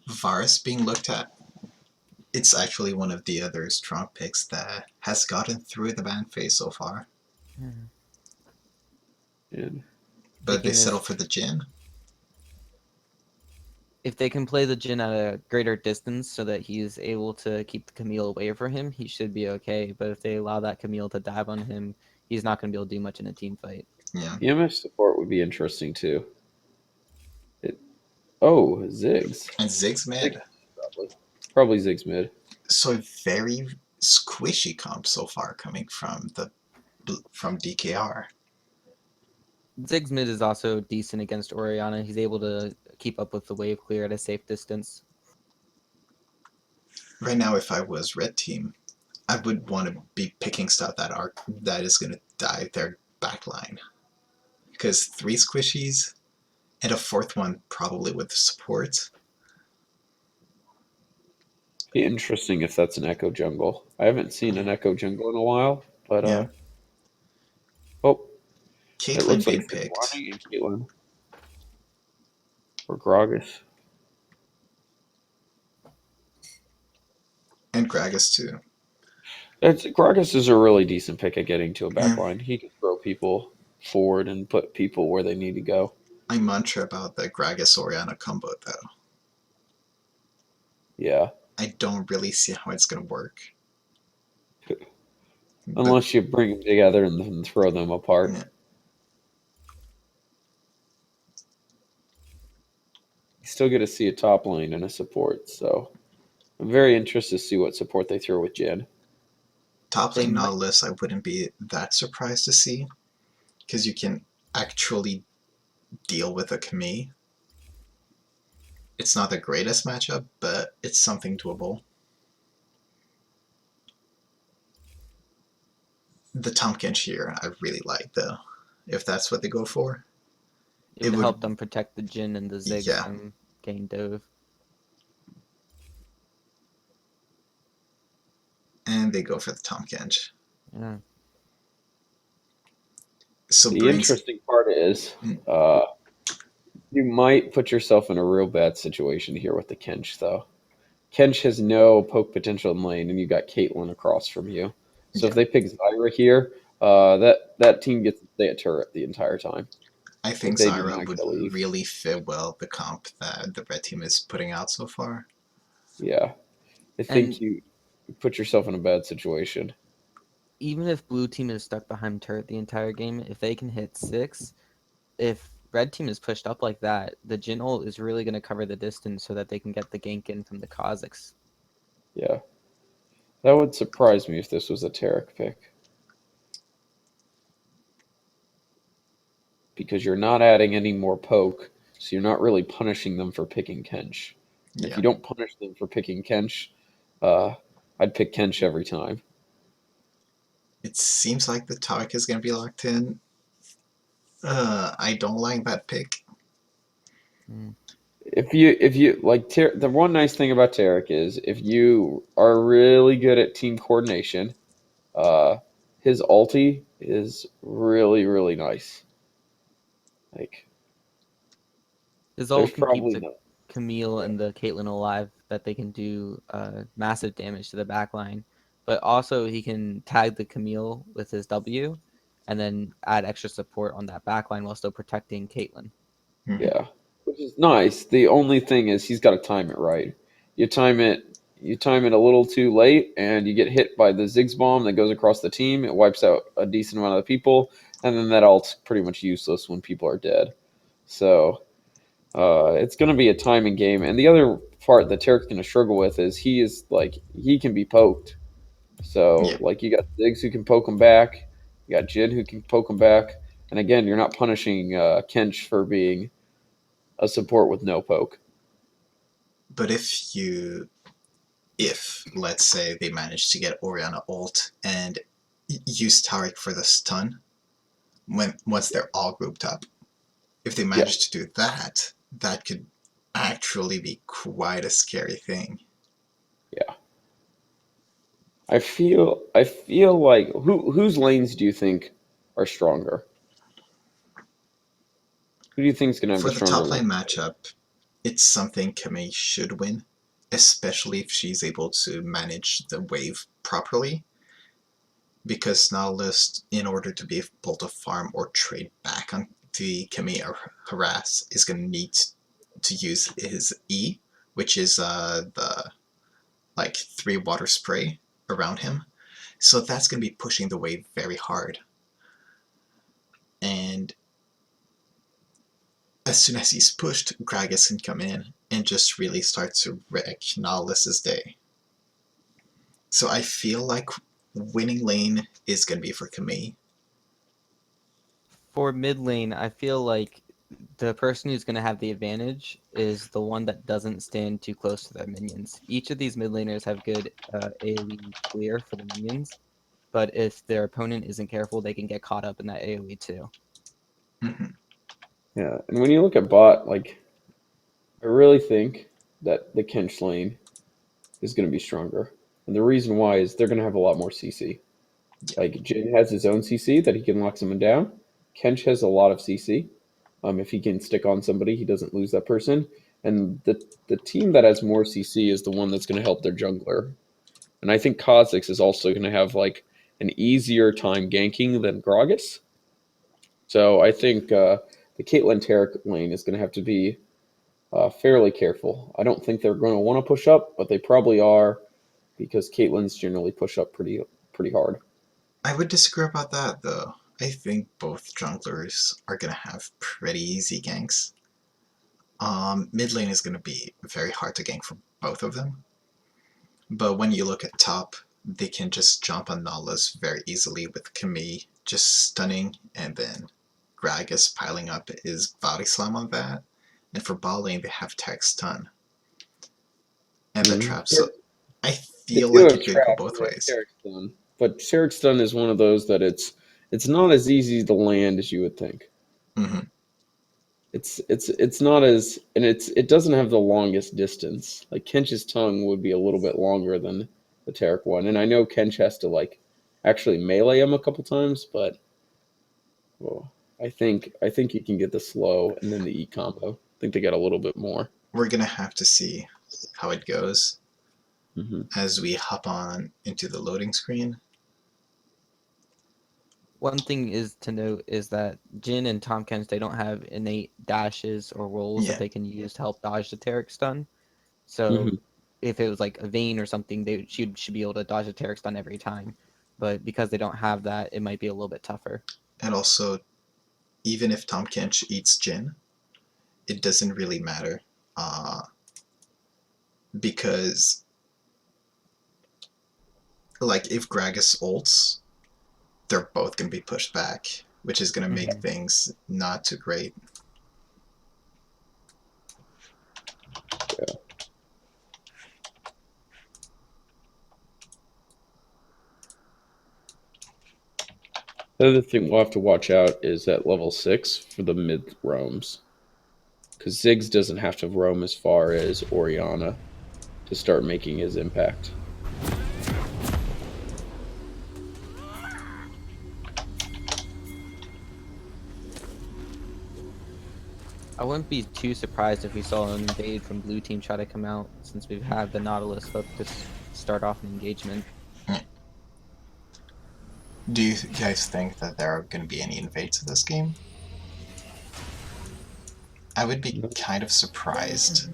Varus being looked at. It's actually one of the other strong picks that has gotten through the ban phase so far. and But Picking they settle this- for the Jhin. If they can play the Jhin at a greater distance so that he's able to keep the Camille away from him, he should be okay. But if they allow that Camille to dive on him, he's not going to be able to do much in a team fight. Yeah. EMF support would be interesting too. Ziggs. And Ziggs mid. Probably Ziggs mid. So a very squishy comp so far coming from DKR. Ziggs mid is also decent against Orianna. He's able to keep up with the wave clear at a safe distance. Right now, if I was red team, I would want to be picking stuff that is going to dive their backline. Because 3 squishies and a 4th one probably with support. Be interesting if that's an Echo Jungle. I haven't seen an Echo Jungle in a while, but Yeah. it Caitlyn looks being like picked. Caitlyn. Or Gragas. And Gragas too. Gragas is a really decent pick at getting to a Yeah. backline. He can throw people forward and put people where they need to go. I'm unsure about the Gragas Oriana combo though. Yeah. I don't really see how it's gonna work. But, Unless you bring them together and then throw them apart. yeah. You still get to see a top lane and a support, so I'm very interested to see what support they throw with Jin. Top They lane might- Nautilus, I wouldn't be that surprised to see, because you can actually deal with a Camille. It's not the greatest matchup, but it's something doable. The Tompkins here, I really like though, if that's what they go for. It It would would- help them protect the Jin and the Ziggs Yeah. from getting dove. And they go for the Tompkins. Yeah. So The brings interesting part is you might put yourself in a real bad situation here with the Kench, though. Kench has no poke potential in lane, and you got Caitlyn across from you. So Yeah. if they pick Zyra here, that team gets to stay at turret the entire time. I think they do Zyra not would get to leave. really fit well the comp that the red team is putting out so far. Yeah. I think And- you put yourself in a bad situation. Even if blue team is stuck behind turret the entire game, if they can hit 6, if red team is pushed up like that, the Jin ult is really going to cover the distance so that they can get the gank in from the Kazakhs. Yeah. That would surprise me if this was a Tarek pick. Because you're not adding any more poke, so you're not really punishing them for picking Kench. And Yeah. if you don't punish them for picking Kench, I'd pick Kench every time. It seems like the Tarek is going to be locked in. I don't like that pick. If you like the one nice thing about Tarek is if you are really good at team coordination, his ulti is really, really nice. Like His there's ult can keep probably the no Camille and the Caitlyn alive, that they can do massive damage to the backline. But also he can tag the Camille with his W and then add extra support on that backline while still protecting Caitlyn. Yeah, which is nice. The only thing is he's got to time it right. You time it a little too late, and you get hit by the Ziggs bomb that goes across the team. It wipes out a decent amount of the people, and then that ult's pretty much useless when people are dead. So it's going to be a timing game. And the other part that Tarek's going to struggle with is he can be poked. So Yeah. like you got Ziggs who can poke him back, you got Jin who can poke him back, and again you're not punishing Kench for being a support with no poke. But if let's say they manage to get Oriana ult and use Tarek for the stun, once they're all grouped up, if they manage to do that, that could actually be quite a scary thing. Yeah. I feel like whose lanes do you think are stronger? Who do you think is going to have For the the stronger top lane lane? matchup, it's something Camille should win, especially if she's able to manage the wave properly. Because Nautilus, in order to be able to farm or trade back on the Camille or harass, is going to need to use his E, which is the like 3 water spray around him. So that's going to be pushing the wave very hard. And as soon as he's pushed, Gragas can come in and just really start to wreck Nautilus's day. So I feel like winning lane is going to be for Camille. For mid lane, I feel like the person who's going to have the advantage is the one that doesn't stand too close to their minions. Each of these mid laners have good AoE clear for the minions, but if their opponent isn't careful, they can get caught up in that AoE too. Mhm. Yeah, and when you look at bot, like I really think that the Kench lane is going to be stronger, and the reason why is they're going to have a lot more CC. Like Jin has his own CC that he can lock someone down. Kench has a lot of CC, If he can stick on somebody, he doesn't lose that person. And the team that has more CC is the one that's going to help their jungler. And I think Kha'Zix is also going to have like an easier time ganking than Gragas. So I think the Caitlyn Taric lane is going to have to be fairly careful. I don't think they're going to want to push up, but they probably are because Caitlyn's generally push up pretty hard. I would disagree about that, though. I think both junglers are going to have pretty easy ganks. Mid lane is going to be very hard to gank for both of them. But when you look at top, they can just jump on Nautilus very easily with Camille just stunning, and then Gragas piling up his body slam on that. And for bot lane, they have tech stun. And the trap. So I feel like it could go both ways. But Taric stun is one of those that it's not as easy to land as you would think. Mm-hmm. It's not as, and it doesn't have the longest distance. Like Kench's tongue would be a little bit longer than the Taric one, and I know Kench has to like actually melee him a couple times, but well, I think you can get the slow and then the E combo. I think they got a little bit more. We're gonna have to see how it goes Mm-hmm. as we hop on into the loading screen. One thing is to note is that Jhin and Tahm Kench, they don't have innate dashes or rolls Yeah. that they can use to help dodge the Taric stun. So Mhm. if it was like a Vayne or something, they should be able to dodge the Taric stun every time. But because they don't have that, it might be a little bit tougher. And also, even if Tahm Kench eats Jhin, it doesn't really matter. Because, like, if Gragas ults, they're both going to be pushed back, which is going to make things not too great. Yeah. The other thing we'll have to watch out is at level 6 for the mid roams. Because Ziggs doesn't have to roam as far as Orianna to start making his impact. I wouldn't be too surprised if we saw an invade from blue team try to come out, since we've had the Nautilus hook to start off an engagement. Do you guys think that there are going to be any invades in this game? I would be kind of surprised,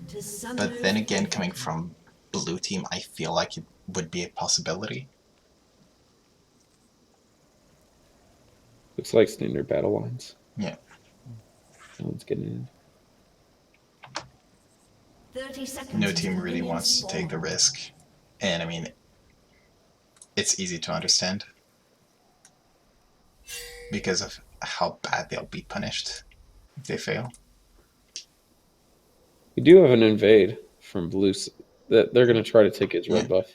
but then again, coming from blue team, I feel like it would be a possibility. Looks like standard battle lines. Yeah. No one's getting in. No team really wants to take the risk, and I mean, it's easy to understand because of how bad they'll be punished if they fail. We do have an invade from blue. That they're going to try to take his red buff.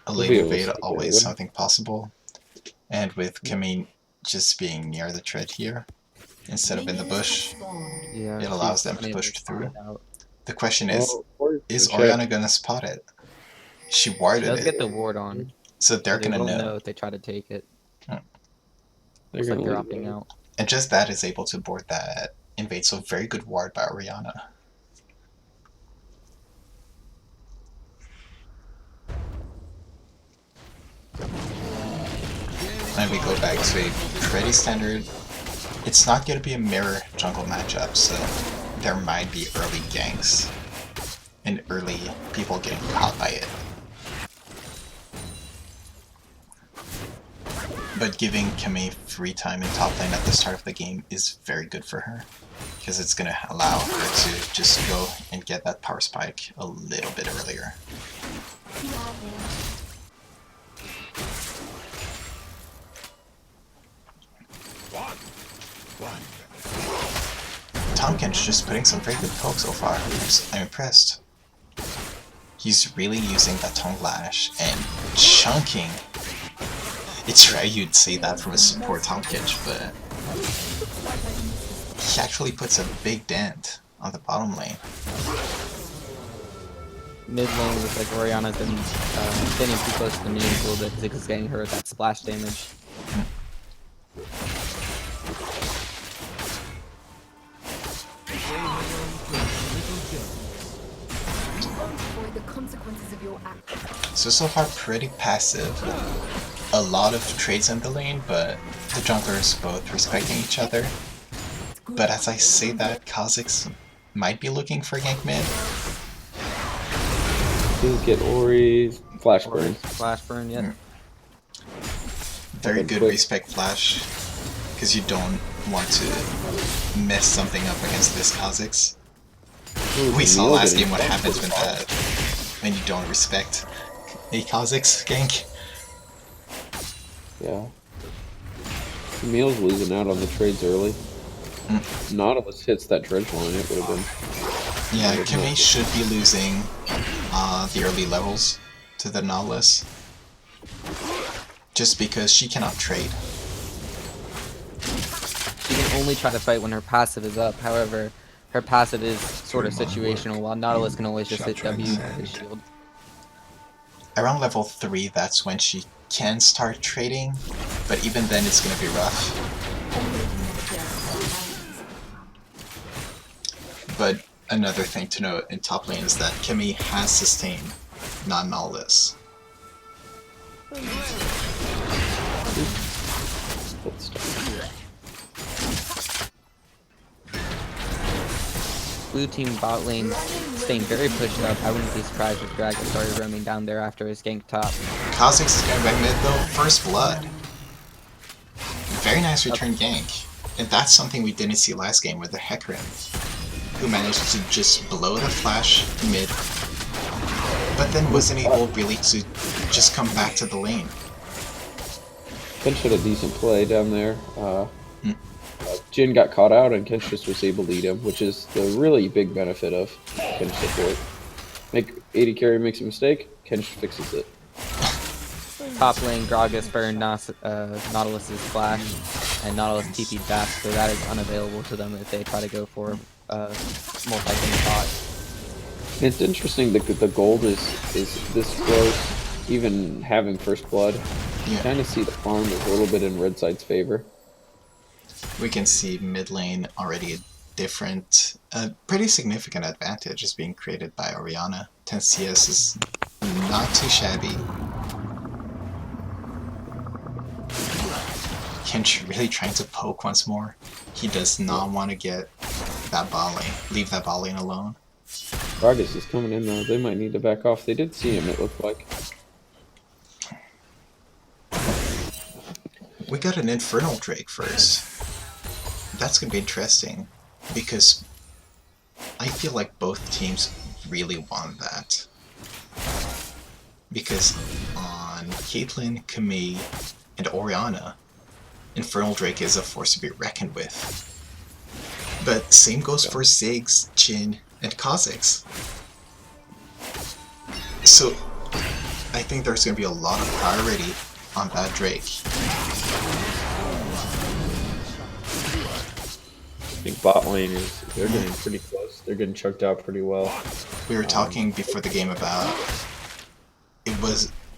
A late invade always something possible, and with Camille just being near the tread here instead of in the bush, it allows them to push through. The question is Orianna gonna spot it? She warded They'll it. get the ward on, so they're they gonna won't know if they try to take it. They're Looks like they're opting out. And just that is able to board that invade, so very good ward by Orianna. And we go back to a pretty standard. It's not going to be a mirror jungle matchup, so there might be early ganks and early people getting caught by it. But giving Camille free time in top lane at the start of the game is very good for her, because it's going to allow her to just go and get that power spike a little bit earlier. Tahm Kench just putting some very good poke so far. I'm impressed. He's really using that tongue lash and chunking. It's rare you'd see that from a support Tahm Kench, but he actually puts a big dent on the bottom lane. Mid lane looks like Orianna's been standing too close to the minions a little bit because it's getting her that splash damage. consequences of your actions. So far pretty passive. A lot of trades in the lane, but the junglers both respecting each other. But as I say that, Kha'Zix might be looking for gank mid. Please get Ori's flash burn. Flash burn, yep. Very Okay, good quick. respect flash, because you don't want to mess something up against this Kha'Zix. Ooh, We saw Camille last getting game what bumped happens with when that when you don't respect a Kha'Zix gank. Yeah. Camille's losing out on the trades early. Nautilus hits that dredge line, it would have been. Yeah, Kimmy should be losing the early levels to the Nautilus. Just because she cannot trade. She can only try to fight when her passive is up. However, her passive is sort of situational, while Nautilus can always just hit W with his shield. Around level 3, that's when she can start trading, but even then it's gonna be rough. But another thing to note in top lane is that Kimmy has sustained non-Nautilus. Good stuff. Blue team bot lane staying very pushed up. I wouldn't be surprised if Dragon started roaming down there after his gank top. Kha'Zix is going back mid though, first blood. Very nice return gank. And that's something we didn't see last game with the Hecarim, who managed to just blow the flash mid, but then wasn't able really to just come back to the lane. Kench had a decent play down there. Jin got caught out and Kench just was able to eat him, which is the really big benefit of Kench support. Make 80 carry makes a mistake, Kench fixes it. Top lane, Gragas burned Nautilus's flash, and Nautilus TP'd back, so that is unavailable to them if they try to go for multi-game bot. It's interesting that the gold is this close, even having first blood. You Yeah. kind of see the farm is a little bit in red side's favor. We can see mid lane already a different, pretty significant advantage is being created by Orianna. 10 CS is not too shabby. Kench really trying to poke once more. He does not want to get that bot lane, leave that bot lane alone. Gragas is coming in though, they might need to back off. They did see him, it looked like. We got an Infernal Drake first. That's gonna be interesting, because I feel like both teams really want that. Because on Caitlyn, Camille, and Orianna, Infernal Drake is a force to be reckoned with. But same goes for Ziggs, Jhin, and Kha'Zix. So I think there's gonna be a lot of priority on that Drake. I think bot lane they're getting pretty close. They're getting choked out pretty well. We were talking before the game about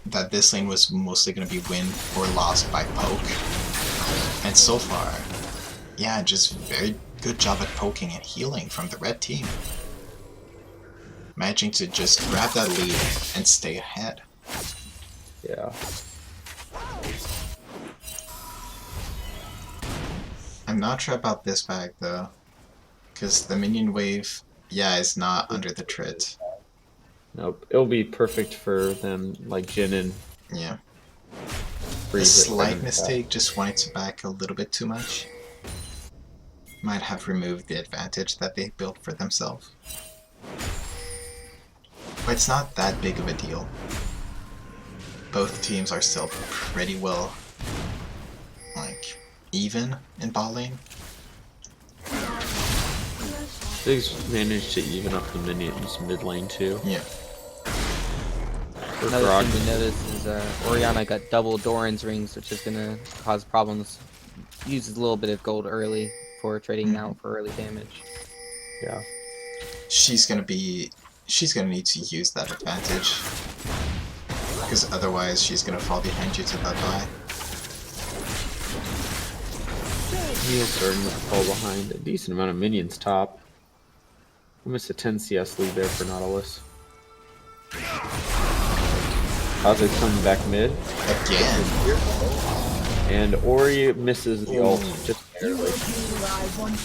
that this lane was mostly going to be win or lost by poke. And so far, yeah, just very good job at poking and healing from the red team. Managing to just grab that lead and stay ahead. Yeah. I'm not sure about this bag though, because the minion wave, yeah, is not under the trit. Nope. It'll be perfect for them, like Jin and Yeah. Free A hit slight them. mistake, just wanted to back a little bit too much. Might have removed the advantage that they built for themselves. But it's not that big of a deal. Both teams are still pretty well, like, even in bot lane. Ziggs managed to even up the minions mid lane too. Yeah. For Another Grog, thing to notice is Orianna got double Doran's rings, which is going to cause problems. Uses a little bit of gold early for trading out for early damage. yeah. She's gonna need to use that advantage. Because otherwise she's gonna fall behind you to that buy. Neil's starting to fall behind. A decent amount of minions top. Almost a 10 CS lead there for Nautilus. Kha'Zix coming back mid. Again. And Ori misses the ult just barely.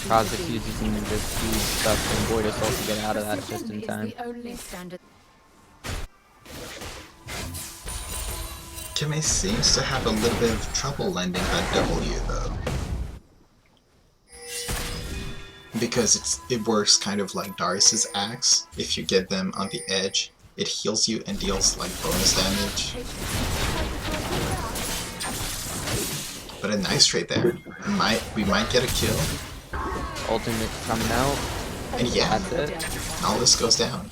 Kha'Zix using this huge stuff and Void Assault to get out of that just in time. Kame seems to have a little bit of trouble landing that W though. Because it works kind of like Darius's axe. If you get them on the edge, it heals you and deals like bonus damage. But a nice trade there. We might get a kill. Ultimate coming out. And yeah, That's it. all this goes down.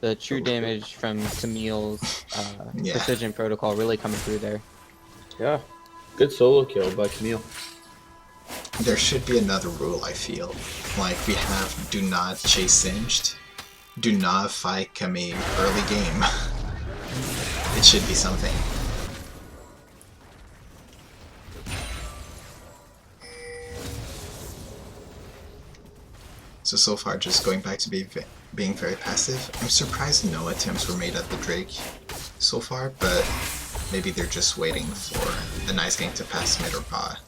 The true damage from Camille's Yeah. precision protocol really coming through there. Yeah. Good solo kill by Camille. There should be another rule, I feel. Like we have do not chase singed. Do not fight Kami early game. It should be something. So far just going back to being very passive. I'm surprised no attempts were made at the Drake so far, but maybe they're just waiting for the nice game to pass mid or bot.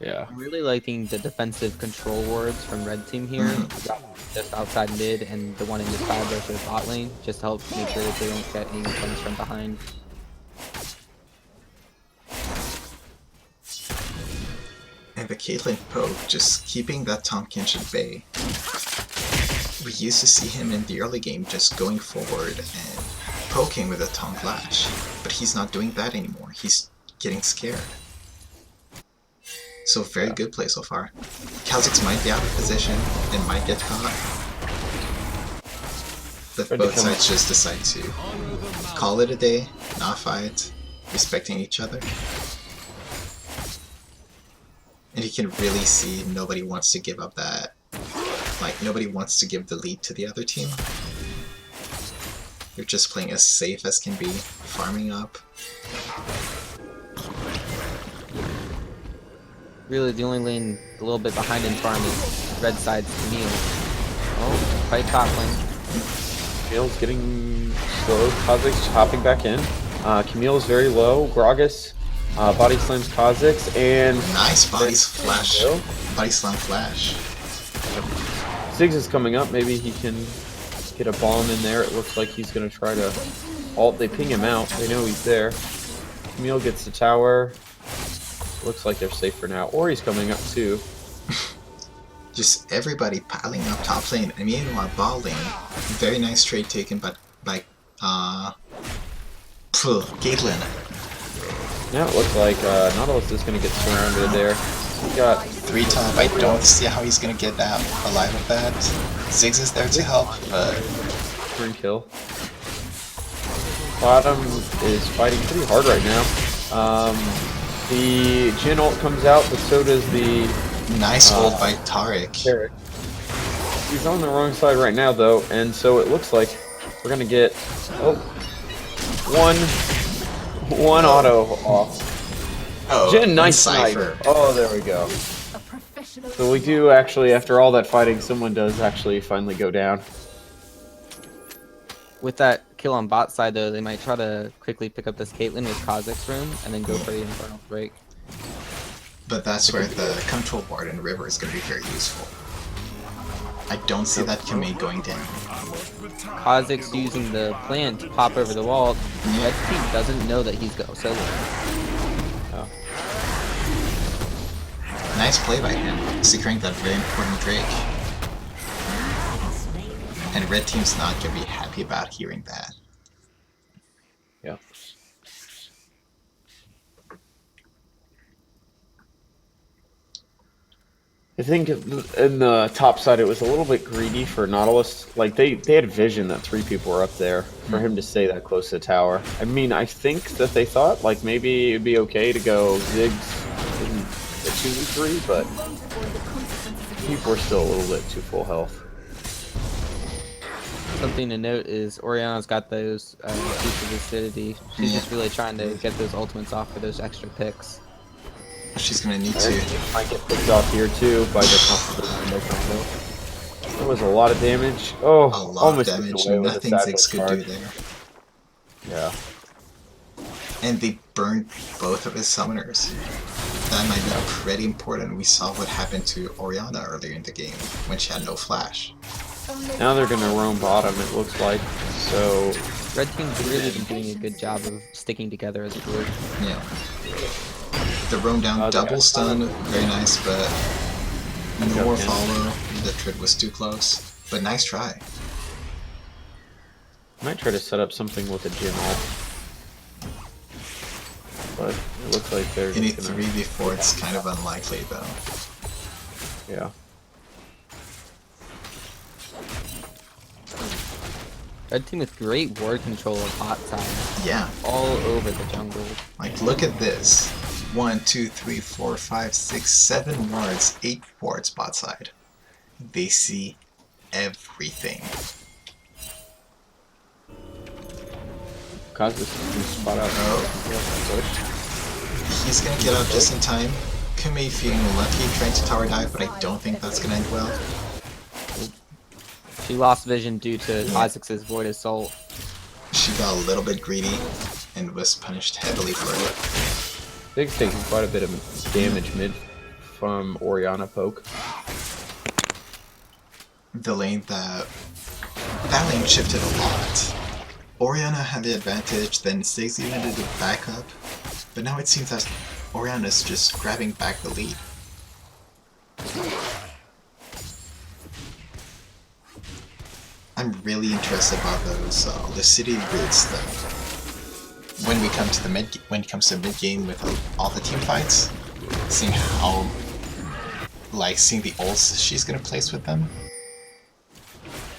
Yeah. I'm really liking the defensive control wards from red team here. We got just outside mid and the one in the side rush of bot lane. Just to help make sure that they don't get any points from behind. And the Caitlyn poke, just keeping that Tahm Kench at bay. We used to see him in the early game just going forward and poking with a Tahm Flash, but he's not doing that anymore. He's getting scared. So very good play so far. Kha'Zix might be out of position and might get caught. But both sides just decide to call it a day, not fight, respecting each other. And you can really see nobody wants to give up that, like nobody wants to give the lead to the other team. They're just playing as safe as can be, farming up. Really, the only lane a little bit behind in farm is red side's Camille. Oh, fight top lane. Camille's getting slow. Kha'Zix hopping back in. Camille's very low. Gragas body slams Kha'Zix and Nice body flash. Body slam flash. Ziggs is coming up. Maybe he can get a bomb in there. It looks like he's going to try to ult. They ping him out. They know he's there. Camille gets the tower. Looks like they're safe for now. Ori's coming up too. Just everybody piling up top lane. I mean, meanwhile, bot lane, very nice trade taken by Caitlyn. Yeah, it looks like Nautilus is going to get surrounded there. We got 3 top. I don't see how he's gonna get that alive with that. Ziggs is there to help, but green kill. Bottom is fighting pretty hard right now. The Jhin ult comes out, but so does the nice ult by Taric. Taric. He's on the wrong side right now, though, and so it looks like we're gonna get one auto off. Oh, Jhin, nice Cypher. sniper. Oh, there we go. So we do actually, after all that fighting, someone does actually finally go down. With that kill on bot side though, they might try to quickly pick up this Caitlyn with Kha'Zix room and then go for the Infernal Break. But that's where the control ward and river is going to be very useful. I don't see that Kami going down. Kha'Zix using the plant to pop over the wall. Red team doesn't know that he's go solo. Nice play by him, securing that very important Drake. And red team's not going to be happy about hearing that. Yeah. I think in the top side it was a little bit greedy for Nautilus. Like they had vision that 3 people were up there for him to stay that close to the tower. I mean, I think that they thought like maybe it'd be okay to go Ziggs in the 2v3, but people were still a little bit too full health. Something to note is Oriana's got those Boots of Acidity. She's just really trying to get those ultimates off for those extra picks. She's going to need to. Might get picked off here too by the combo. That was a lot of damage. Oh, A lot of almost gets damage. away with a Nothing satchel Ziggs could do charge. there. Yeah. And they burned both of his summoners. That might be pretty important. We saw what happened to Orianna earlier in the game when she had no flash. Now they're gonna roam bottom, it looks like. So Red team's really been doing a good job of sticking together as a group. Yeah. The roam down double stun, very nice, but no more follow. The crit was too close. But nice try. might try to set up something with a gym ult. But it looks like they're In a just gonna... 3v4, it's kind of unlikely though. Yeah. Red team with great ward control of bot side. Yeah. All over the jungle. Like, look at this. 1, 2, 3, 4, 5, 6, 7 wards, 8 wards bot side. They see everything. Cause this is spot out. He's gonna get out just in time. Kume feeling lucky trying to tower dive, but I don't think that's gonna end well. She lost vision due to Isaac's Void Assault. She got a little bit greedy and was punished heavily for it. Ziggs taking quite a bit of damage mid from Orianna poke. The lane that lane shifted a lot. Orianna had the advantage, then Ziggs even did the backup, but now it seems that Orianna's just grabbing back the lead. I'm really interested about those Lucidity boots though. When it comes to mid game with all the team fights, seeing the ults she's gonna place with them.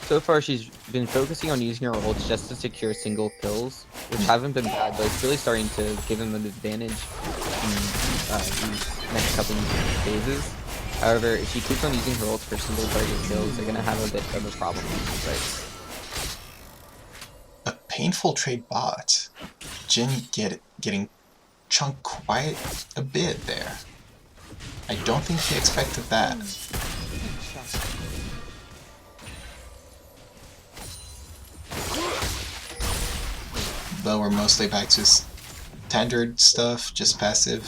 So far, she's been focusing on using her ults just to secure single kills, which haven't been bad, but it's really starting to give them an advantage in these next couple of phases. However, if she keeps on using her ults for single target kills, they're gonna have a bit of a problem with these fights. A painful trade bot. Jin getting chunked quite a bit there. I don't think he expected that. But we're mostly back to standard stuff, just passive.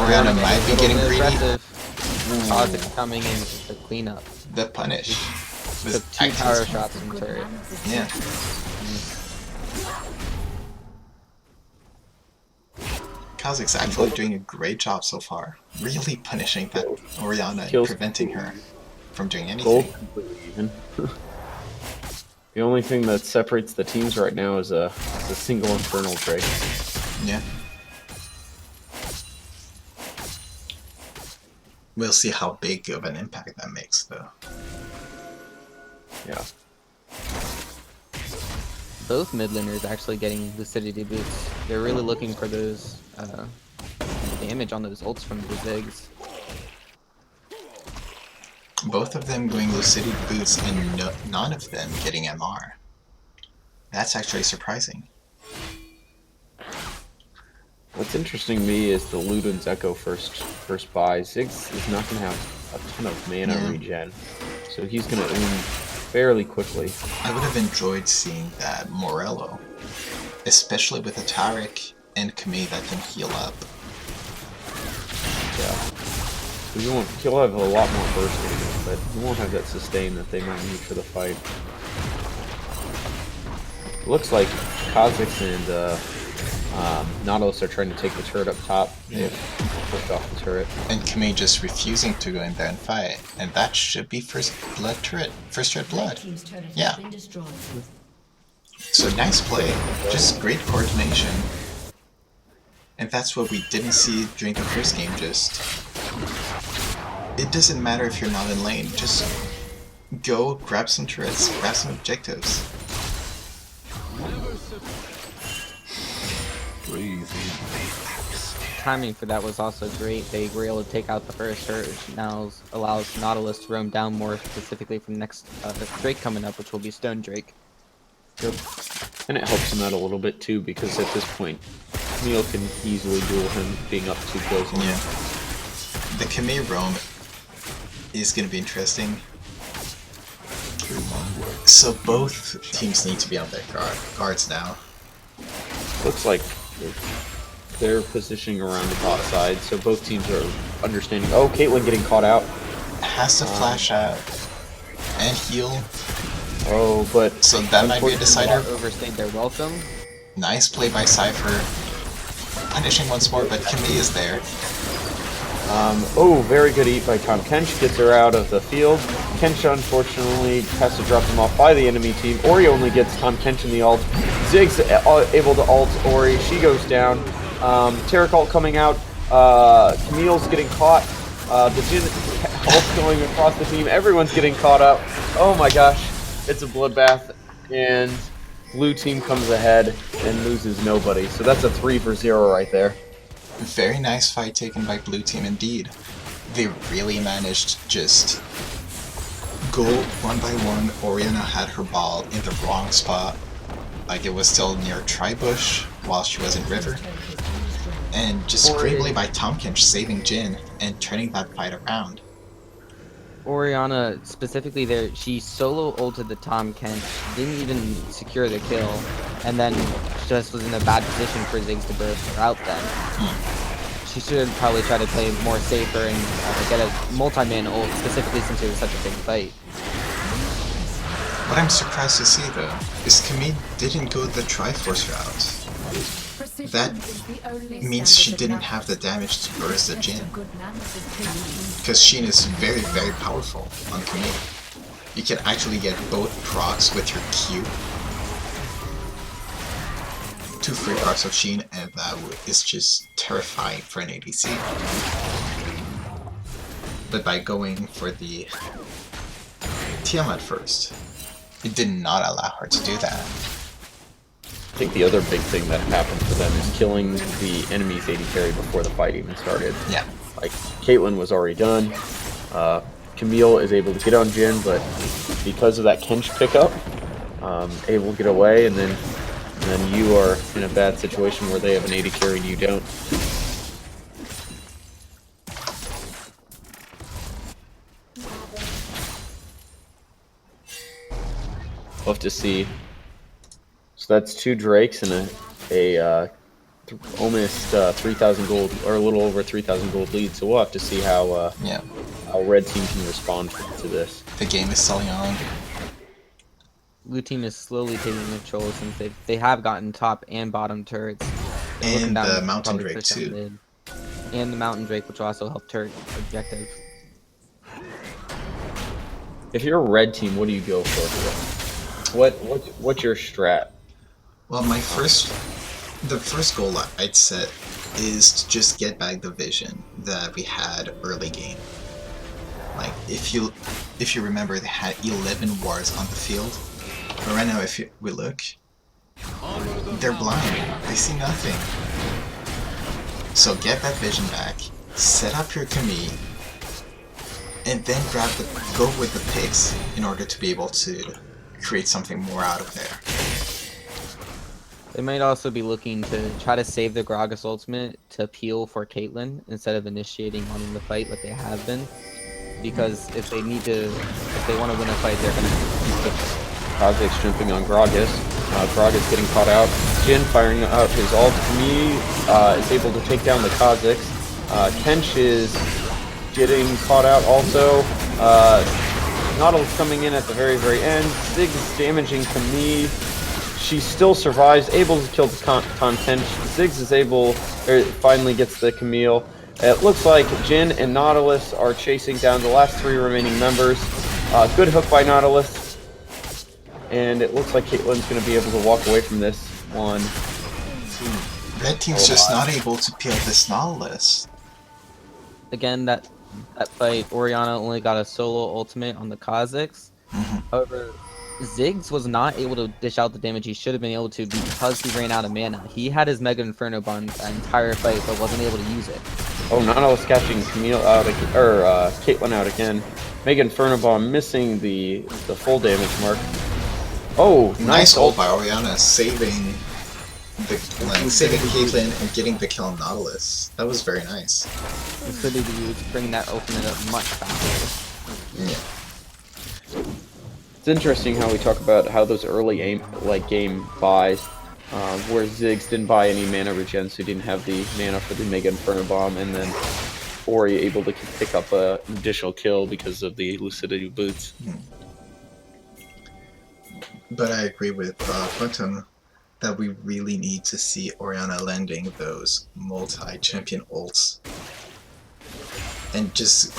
Orianna might be getting greedy. Kha'Zix coming in with the cleanup. The punish. Took 2 power shots from turret. Yeah. Kha'Zix actually doing a great job so far. Really punishing that Orianna and preventing her from doing anything. Gold completely even. The only thing that separates the teams right now is a single Infernal trade. Yeah. We'll see how big of an impact that makes, though. Yeah. Both mid laners actually getting Lucidity boots. They're really looking for those damage on those ults from the Ziggs. Both of them going Lucidity boots and none of them getting MR. That's actually surprising. What's interesting to me is the Luden's Echo first buy. Ziggs is not going to have a ton of mana regen, so he's going to own fairly quickly. I would have enjoyed seeing that Morello, especially with a Taric and Kami that can heal up. Yeah. He'll have a lot more burst, but he won't have that sustain that they might need for the fight. It looks like Kha'Zix and Nautilus are trying to take the turret up top. They've pushed off the turret. And Kami just refusing to go in there and fight. And that should be first turret blood. Yeah. So nice play. Just great coordination. And that's what we didn't see during the first game, it doesn't matter if you're not in lane, just go grab some turrets, grab some objectives. Timing for that was also great. They were able to take out the first turret, which now allows Nautilus to roam down more specifically from next Drake coming up, which will be Stone Drake. Yep. And it helps him out a little bit too, because at this point, Camille can easily duel him being up 2 kills. Yeah. The Kami roam is going to be interesting. So both teams need to be on their guards now. Looks like they're positioning around the bot side, so both teams are understanding. Oh, Caitlyn getting caught out. Has to flash out and heal. Oh, but So that might be a decider. Overstayed their welcome. Nice play by Cypher. Punishing once more, but Camille is there. Oh, very good eat by Tom Kench. Gets her out of the field. Kench, unfortunately, has to drop him off by the enemy team. Ori only gets Tom Kench in the ult. Ziggs able to ult Ori. She goes down. Terek ult coming out. Camille's getting caught. The Jin ult going across the team. Everyone's getting caught up. Oh my gosh. It's a bloodbath. And blue team comes ahead and loses nobody. So that's a 3-for-0 right there. Very nice fight taken by blue team indeed. They really managed to just go one by one. Oriana had her ball in the wrong spot. Like it was still near Tribush while she was in River. And just great play by Tomkinch saving Jin and turning that fight around. Oriana, specifically there, she solo ulted the Tom Kent, didn't even secure the kill, and then just was in a bad position for Ziggs to burst her out then. She should probably try to play more safer and get a multi-man ult, specifically since it was such a big fight. What I'm surprised to see though, is Camille didn't go the Triforce route. That means she didn't have the damage to burst the Jin. Because Sheen is very, very powerful on Camille. You can actually get both procs with your Q. 2 free procs of Sheen, and that is just terrifying for an ADC. But by going for the Tiamat first, it did not allow her to do that. I think the other big thing that happened for them is killing the enemy's AD carry before the fight even started. Yeah. Like, Caitlyn was already done. Camille is able to get on Jin, but because of that Kench pickup, able to get away, and then you are in a bad situation where they have an AD carry and you don't. We'll have to see. So that's 2 Drakes and almost 3,000 gold, or a little over 3,000 gold lead. So we'll have to see how red team can respond to this. The game is still on. Blue team is slowly taking control since they have gotten top and bottom turrets. And the Mountain Drake too. Mid. And the Mountain Drake, which will also help turret objective. If you're a red team, what do you go for here? What's your strat? Well, the first goal I'd set is to just get back the vision that we had early game. Like, if you remember, they had 11 wards on the field. But right now, if we look, they're blind. They see nothing. So get that vision back, set up your Camille, and then go with the picks in order to be able to create something more out of there. They might also be looking to try to save the Gragas ultimate to peel for Caitlyn instead of initiating on the fight like they have been. Because if they want to win a fight, they're going to keep it. Kha'Zix jumping on Gragas. Gragas getting caught out. Jin firing out his ult. Me is able to take down the Kha'Zix. Kench is getting caught out also. Nautilus coming in at the very, very end. Ziggs is damaging Camille. She still survives, able to kill the Tom Kench. Ziggs is finally gets the Camille. It looks like Jin and Nautilus are chasing down the last 3 remaining members. Good hook by Nautilus. And it looks like Caitlyn's going to be able to walk away from this one. Red team's just not able to peel this Nautilus. Again, that fight, Oriana only got a solo ultimate on the Kha'Zix. However, Ziggs was not able to dish out the damage he should have been able to because he ran out of mana. He had his Mega Inferno Bond the entire fight, but wasn't able to use it. Oh, Nautilus catching Caitlyn out again. Mega Inferno Bomb missing the full damage mark. Oh, nice ult by Oriana, saving Caitlyn and getting the kill on Nautilus. That was very nice. Instead of bringing that ultimate up much faster. Yeah. It's interesting how we talk about how those early game buys, where Ziggs didn't buy any mana regen, so he didn't have the mana for the Mega Inferno Bomb, and then Ori able to pick up an additional kill because of the Lucidity boots. But I agree with Quantum that we really need to see Orianna landing those multi-champion ults and just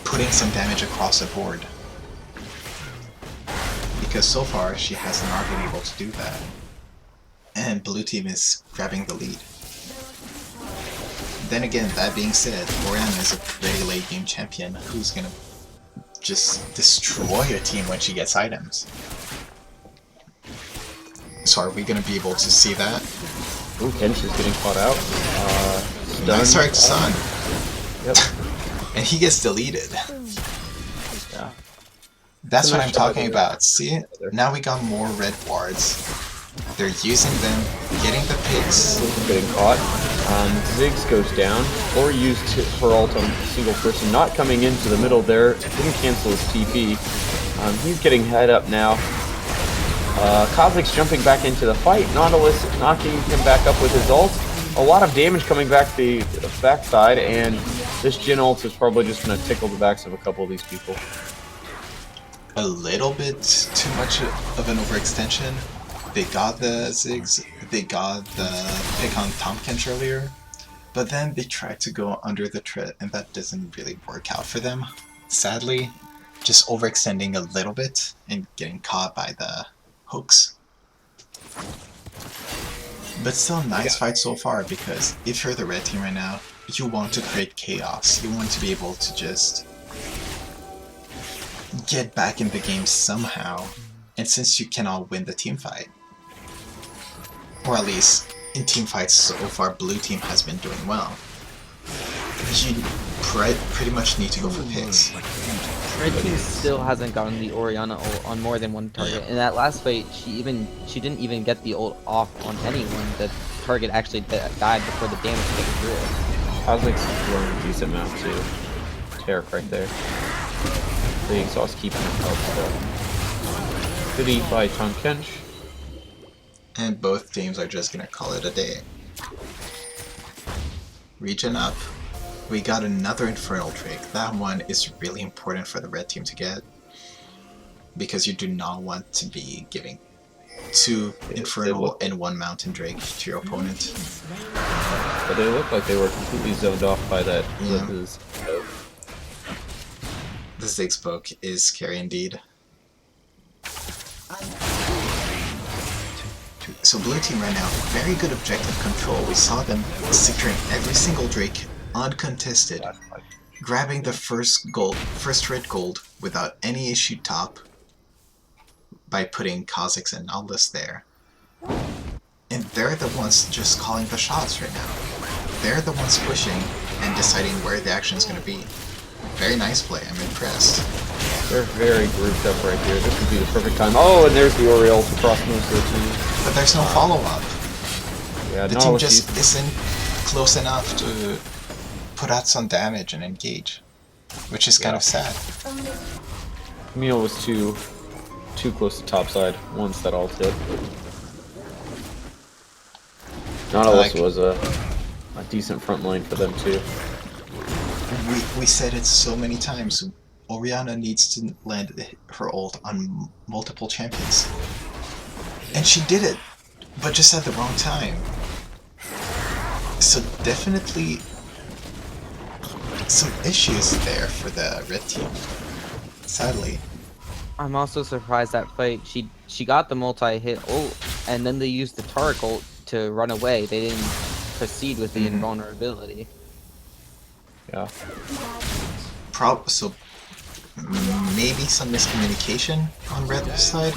putting some damage across the board. Because so far she has not been able to do that. And blue team is grabbing the lead. Then again, that being said, Orianna is a very late game champion who's gonna just destroy a team when she gets items. So are we gonna be able to see that? Ooh, Kench is getting caught out. Nice start to Sun. Yep. And he gets deleted. Yeah. That's what nice I'm shot talking there. about. See? Now we got more red wards. They're using them, getting the picks. Getting caught. Ziggs goes down, or used her ult on a single person, not coming into the middle there. Didn't cancel his TP. He's getting head up now. Kha'Zix's jumping back into the fight. Nautilus knocking him back up with his ult. A lot of damage coming back the backside, and this Jhin ult is probably just going to tickle the backs of a couple of these people. A little bit too much of an overextension. They got the Ziggs, they got the pick on Tompkins earlier, but then they tried to go under the turret, and that doesn't really work out for them, sadly. Just overextending a little bit and getting caught by the hooks. But still, nice fight so far, because if you're the red team right now, you want to create chaos. You want to be able to just get back in the game somehow, and since you cannot win the team fight, or at least in team fights so far blue team has been doing well, you pretty much need to go for picks. Red team still hasn't gotten the Orianna ult on more than one target. In that last fight, she didn't even get the ult off on anyone. The target actually died before the damage came through. Kha'Zix's throwing a decent amount too. Taric right there. The exhaust keeping him health still. Good eat by Tonkench. And both teams are just gonna call it a day. Regen up. We got another Infernal Drake. That one is really important for the red team to get, because you do not want to be giving 2 Infernal and 1 Mountain Drake to your opponent. But they look like they were completely zoned off by that. Yeah. Ziggs. The Ziggs poke is scary indeed. So blue team right now, very good objective control. We saw them securing every single Drake uncontested, grabbing the first red gold without any issue top by putting Kha'Zix and Nautilus there. And they're the ones just calling the shots right now. They're the ones pushing and deciding where the action is going to be. Very nice play, I'm impressed. They're very grouped up right here. This would be the perfect time. Oh, and there's the Oriole across most of the team. But there's no follow-up. Yeah, The team just isn't close enough to put out some damage and engage, which is kind of sad. Camille was too close to topside once that ult hit. Nautilus was a decent front line for them too. We said it so many times. Orianna needs to land her ult on multiple champions. And she did it, but just at the wrong time. So definitely some issues there for the red team, sadly. I'm also surprised that fight. She got the multi-hit ult, and then they used the Taric ult to run away. They didn't proceed with the invulnerability. Yeah. So maybe some miscommunication on red side.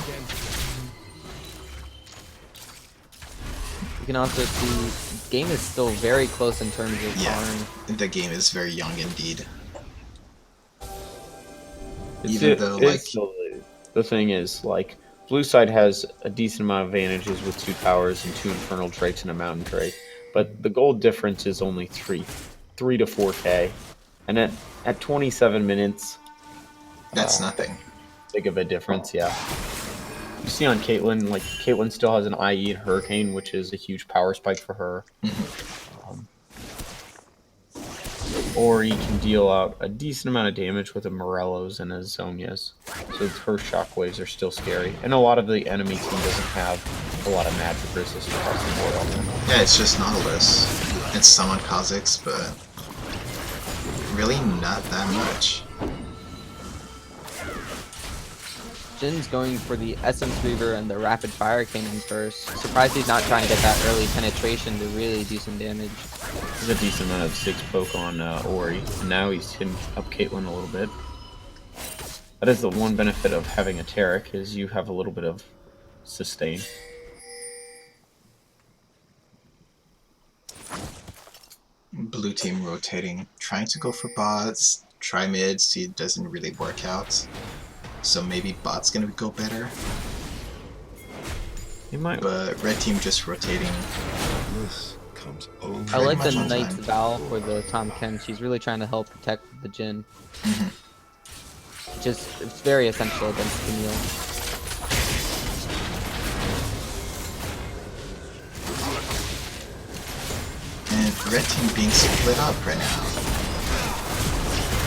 You can also see the game is still very close in terms of turn. The game is very young indeed. The thing is, like, blue side has a decent amount of advantages with 2 towers and 2 infernal drakes and a mountain drake, but the gold difference is only 3 to 4k, and at 27 minutes, that's nothing. big of a difference, yeah. You see on Caitlyn, like Caitlyn still has an IE and Hurricane, which is a huge power spike for her. Or you can deal out a decent amount of damage with a Morello's and a Zonia's. So her shockwaves are still scary. And a lot of the enemy team doesn't have a lot of magic resist across the board on them. Yeah, it's just Nautilus. It's some on Kha'Zix, but really not that much. Jin's going for the Essence Reaver and the Rapid Fire Cannon first. Surprised he's not trying to get that early penetration to really do some damage. There's a decent amount of 6 poke on Ori, and now he's hitting up Caitlyn a little bit. That is the one benefit of having a Taric, is you have a little bit of sustain. Blue team rotating, trying to go for bots, try mid, see it doesn't really work out. So maybe bot's gonna go better. You might. But red team just rotating. This comes over. I like much the on Knight's time. Vow for the Tom Ken. She's really trying to help protect the Jin. It's very essential against Camille. And red team being split up right now.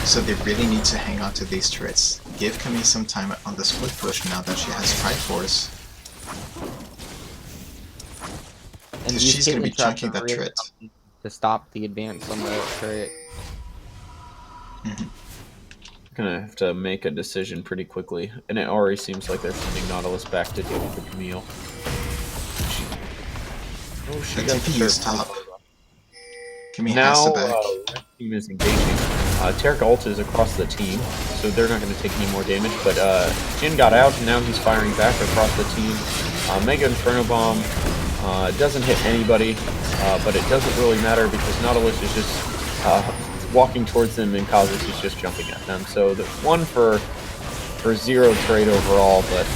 So they really need to hang on to these turrets. Give Camille some time on the split push now that she has Triforce. And Because these she's going to be Caitlyn traps chunking are that really turret. helping to stop the advance on the turret. Gonna have to make a decision pretty quickly, and it already seems like they're sending Nautilus back to deal with the Camille. The TP is top. Camille Now, has to back. red team is engaging. Taric ult is across the team, so they're not going to take any more damage, but Jin got out, and now he's firing back across the team. Mega Inferno Bomb doesn't hit anybody, but it doesn't really matter because Nautilus is just walking towards them, and Kha'Zix is just jumping at them. So the one for 0 trade overall, but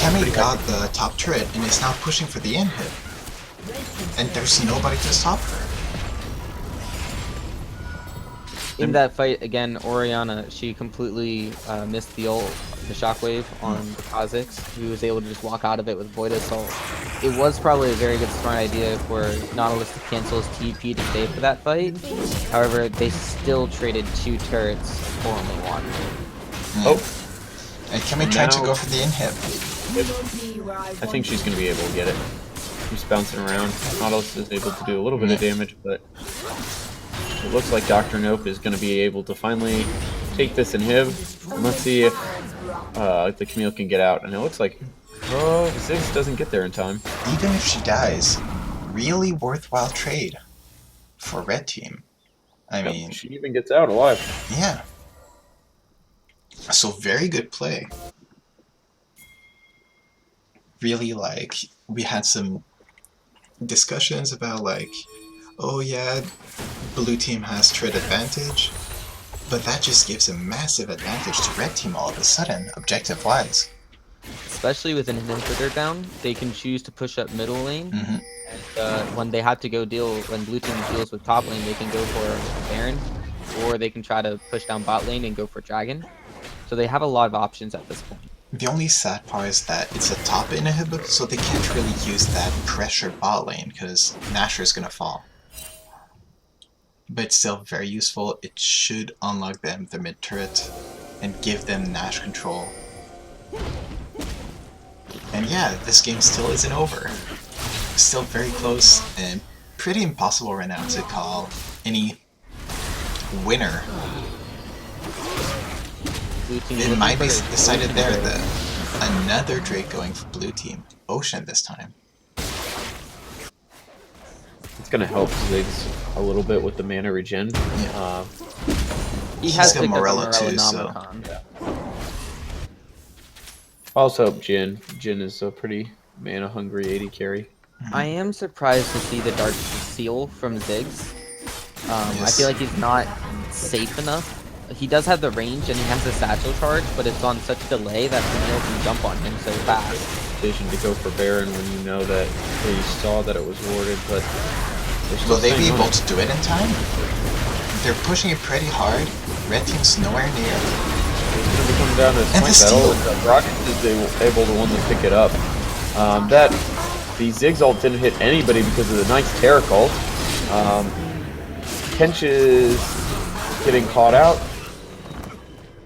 Camille got the top turret and is now pushing for the inhib. And there's nobody to stop her. In that fight, again, Orianna, she completely missed the ult, the shockwave on the Kha'Zix, who was able to just walk out of it with Void Assault. It was probably a very good smart idea for Nautilus to cancel his TP to stay for that fight. However, they still traded 2 turrets for only 1. oh, And Camille trying to Now- go for the inhib. I think she's going to be able to get it. She's bouncing around. Nautilus is able to do a little bit of damage, but it looks like Dr. Nope is going to be able to finally take this inhib. And let's see if the Camille can get out. And it looks like Ziggs doesn't get there in time. Even if she dies, really worthwhile trade for red team. I mean, She even gets out alive. yeah. So very good play. Really, like, we had some discussions about, like, oh yeah, blue team has trade advantage, but that just gives a massive advantage to red team all of a sudden, objective-wise. Especially with an inhibitor down, they can choose to push up middle lane. Mm-hmm. And when they have to go deal, when blue team deals with top lane, they can go for Baron, or they can try to push down bot lane and go for Dragon. So they have a lot of options at this point. The only sad part is that it's a top inhibitor, so they can't really use that pressure bot lane, because Nashor is gonna fall. But it's still very useful. It should unlock them the mid turret and give them Nash control. And yeah, this game still isn't over. Still very close and pretty impossible right now to call any winner. Blue team It looking might be for- decided there that another Drake going for blue team. Ocean this time. It's going to help Ziggs a little bit with the mana regen. Yeah. He He's has got picked up a Morello too, so- Nomicon. Also help Jin. Jin is a pretty mana hungry 80 carry. I am surprised to see the Dark Seal from Ziggs. I Yes. feel like he's not safe enough. He does have the range and he has the satchel charge, but it's on such delay that Camille can jump on him so fast. Decision to go for Baron when you know that you saw that it was warded, but they're still Will they be staying on able it. to do it in time? They're pushing it pretty hard. Red team's nowhere near. It's going to become come down to a And the swing battle. steal. Rockets is able to one to pick it up. The Ziggs ult didn't hit anybody because of the nice Taric ult. Kench is getting caught out.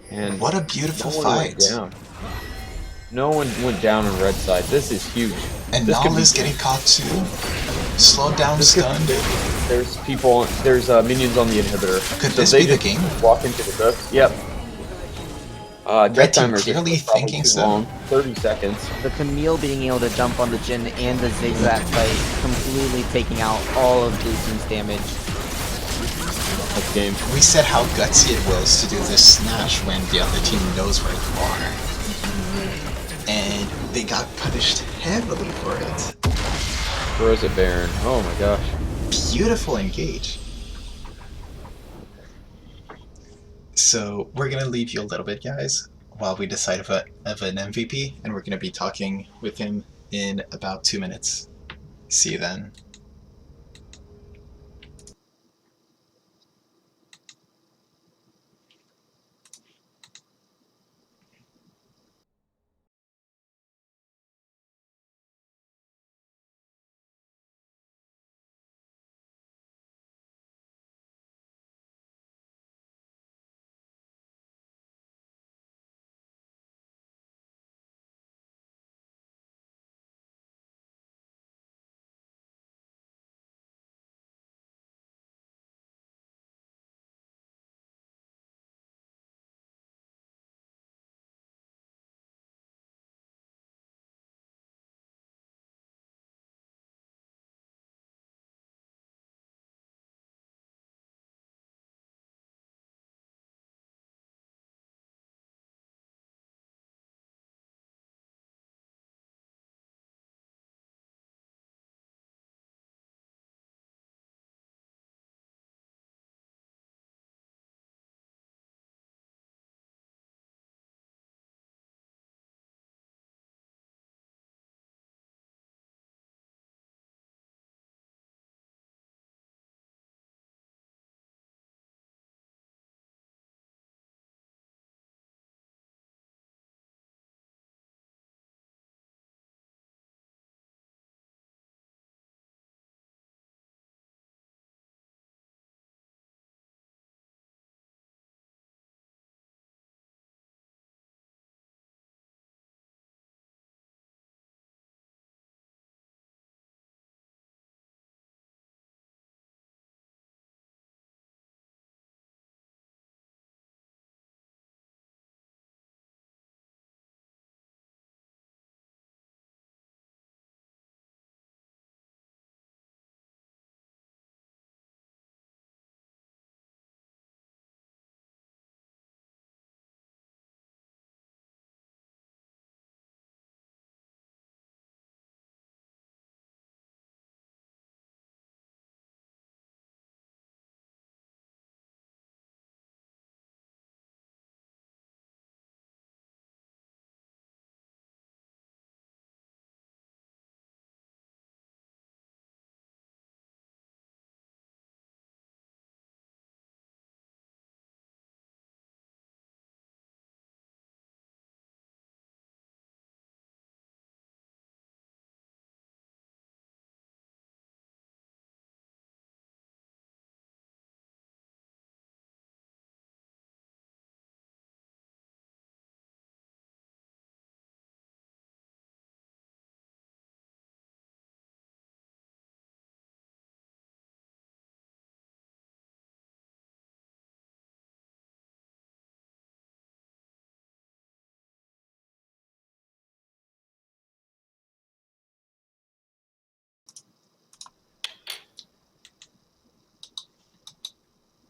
And What a beautiful no one went fight. down. No one went down on red side. This is huge. And this could Nala's be- getting caught too. Slowed down, this could- stunned. There's people. There's minions on the inhibitor. Could So this they be the just game? Walk into the book. Yep. Red Death team timers are clearly probably thinking too so. long. 30 seconds. The Camille being able to jump on the Jhin and the Zigzag fight, completely taking out all of Blue Team's damage. That's game. We said how gutsy it was to do this snatch when the other team knows where you are. And they got punished heavily for it. Throws it Baron. Oh my gosh. Beautiful engage. So we're gonna leave you a little bit, guys, while we decide of an MVP, and we're gonna be talking with him in about 2 minutes. See you then.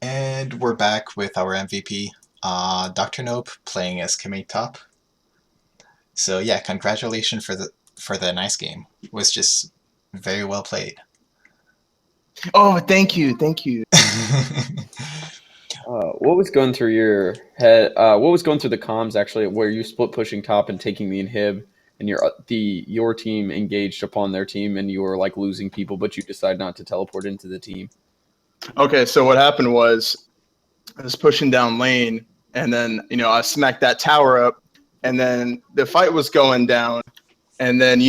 And we're back with our MVP, Dr. Nope, playing as Kamei Top. So yeah, congratulations for the nice game. It was just very well played. Oh, thank you, thank you. What was going through your head? What was going through the comms actually, where you split pushing top and taking the inhib, and your team engaged upon their team, and you were like losing people, but you decide not to teleport into the team. Okay, so what happened was I was pushing down lane, and then I smacked that tower up, and then the fight was going down, and then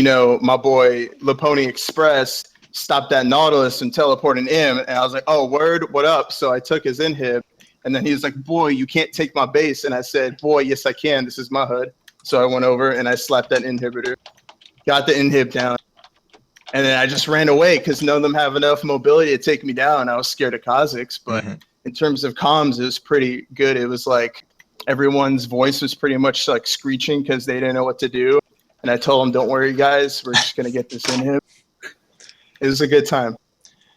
my boy Laponi Express stopped that Nautilus and teleported in, and I was like, oh word, what up? So I took his inhib, and then he was like, boy, you can't take my base, and I said, boy, yes I can. This is my HUD. So I went over and I slapped that inhibitor, got the inhib down. And then I just ran away because none of them have enough mobility to take me down. I was scared of Kha'Zix, but in terms of comms, it was pretty good. It was like everyone's voice was pretty much like screeching because they didn't know what to do. And I told them, don't worry, guys. We're just going to get this in him. It was a good time.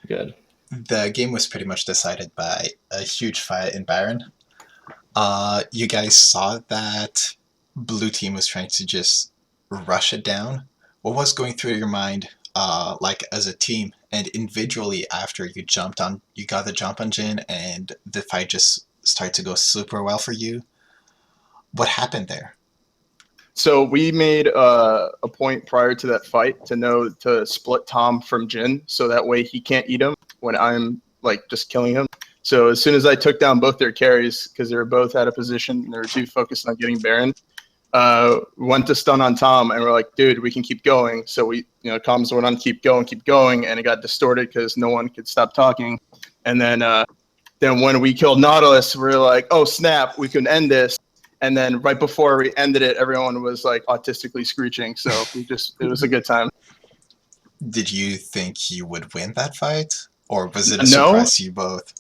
Good. The game was pretty much decided by a huge fight in Baron. You guys saw that blue team was trying to just rush it down. What was going through your mind, like as a team and individually after you got the jump on Jin and the fight just started to go super well for you? What happened there? So we made a point prior to that fight to split Tom from Jin, so that way he can't eat him when I'm like just killing him. So as soon as I took down both their carries, because they were both out of position and they were too focused on getting Baron, went to stun on Tom, and we're like, dude, we can keep going. So we, comms went on, keep going, and it got distorted because no one could stop talking. And then when we killed Nautilus, we were like, oh snap, we can end this. And then right before we ended it, everyone was like autistically screeching. So it was a good time. Did you think you would win that fight, or was it a No. surprise to you both?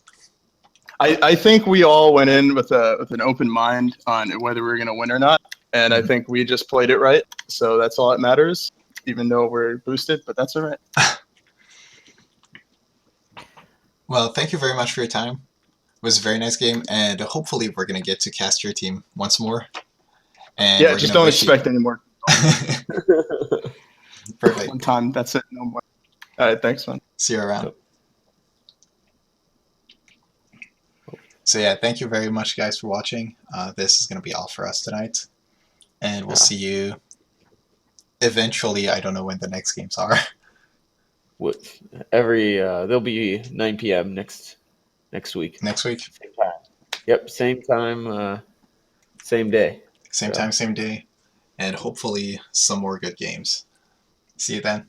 I think we all went in with an open mind on whether we were going to win or not. And I think we just played it right. So that's all that matters, even though we're boosted, but that's all right. Well, thank you very much for your time. It was a very nice game, and hopefully we're going to get to cast your team once more. And Yeah, just don't expect any more. Perfect. One time, that's it. No more. All right, thanks, man. See you around. So yeah, thank you very much, guys, for watching. This is going to be all for us tonight. And we'll see you eventually. I don't know when the next games are. There'll be 9 p.m. next week. Next week? Same time. Yep, same time, same day. Same time, same day. And hopefully some more good games. See you then.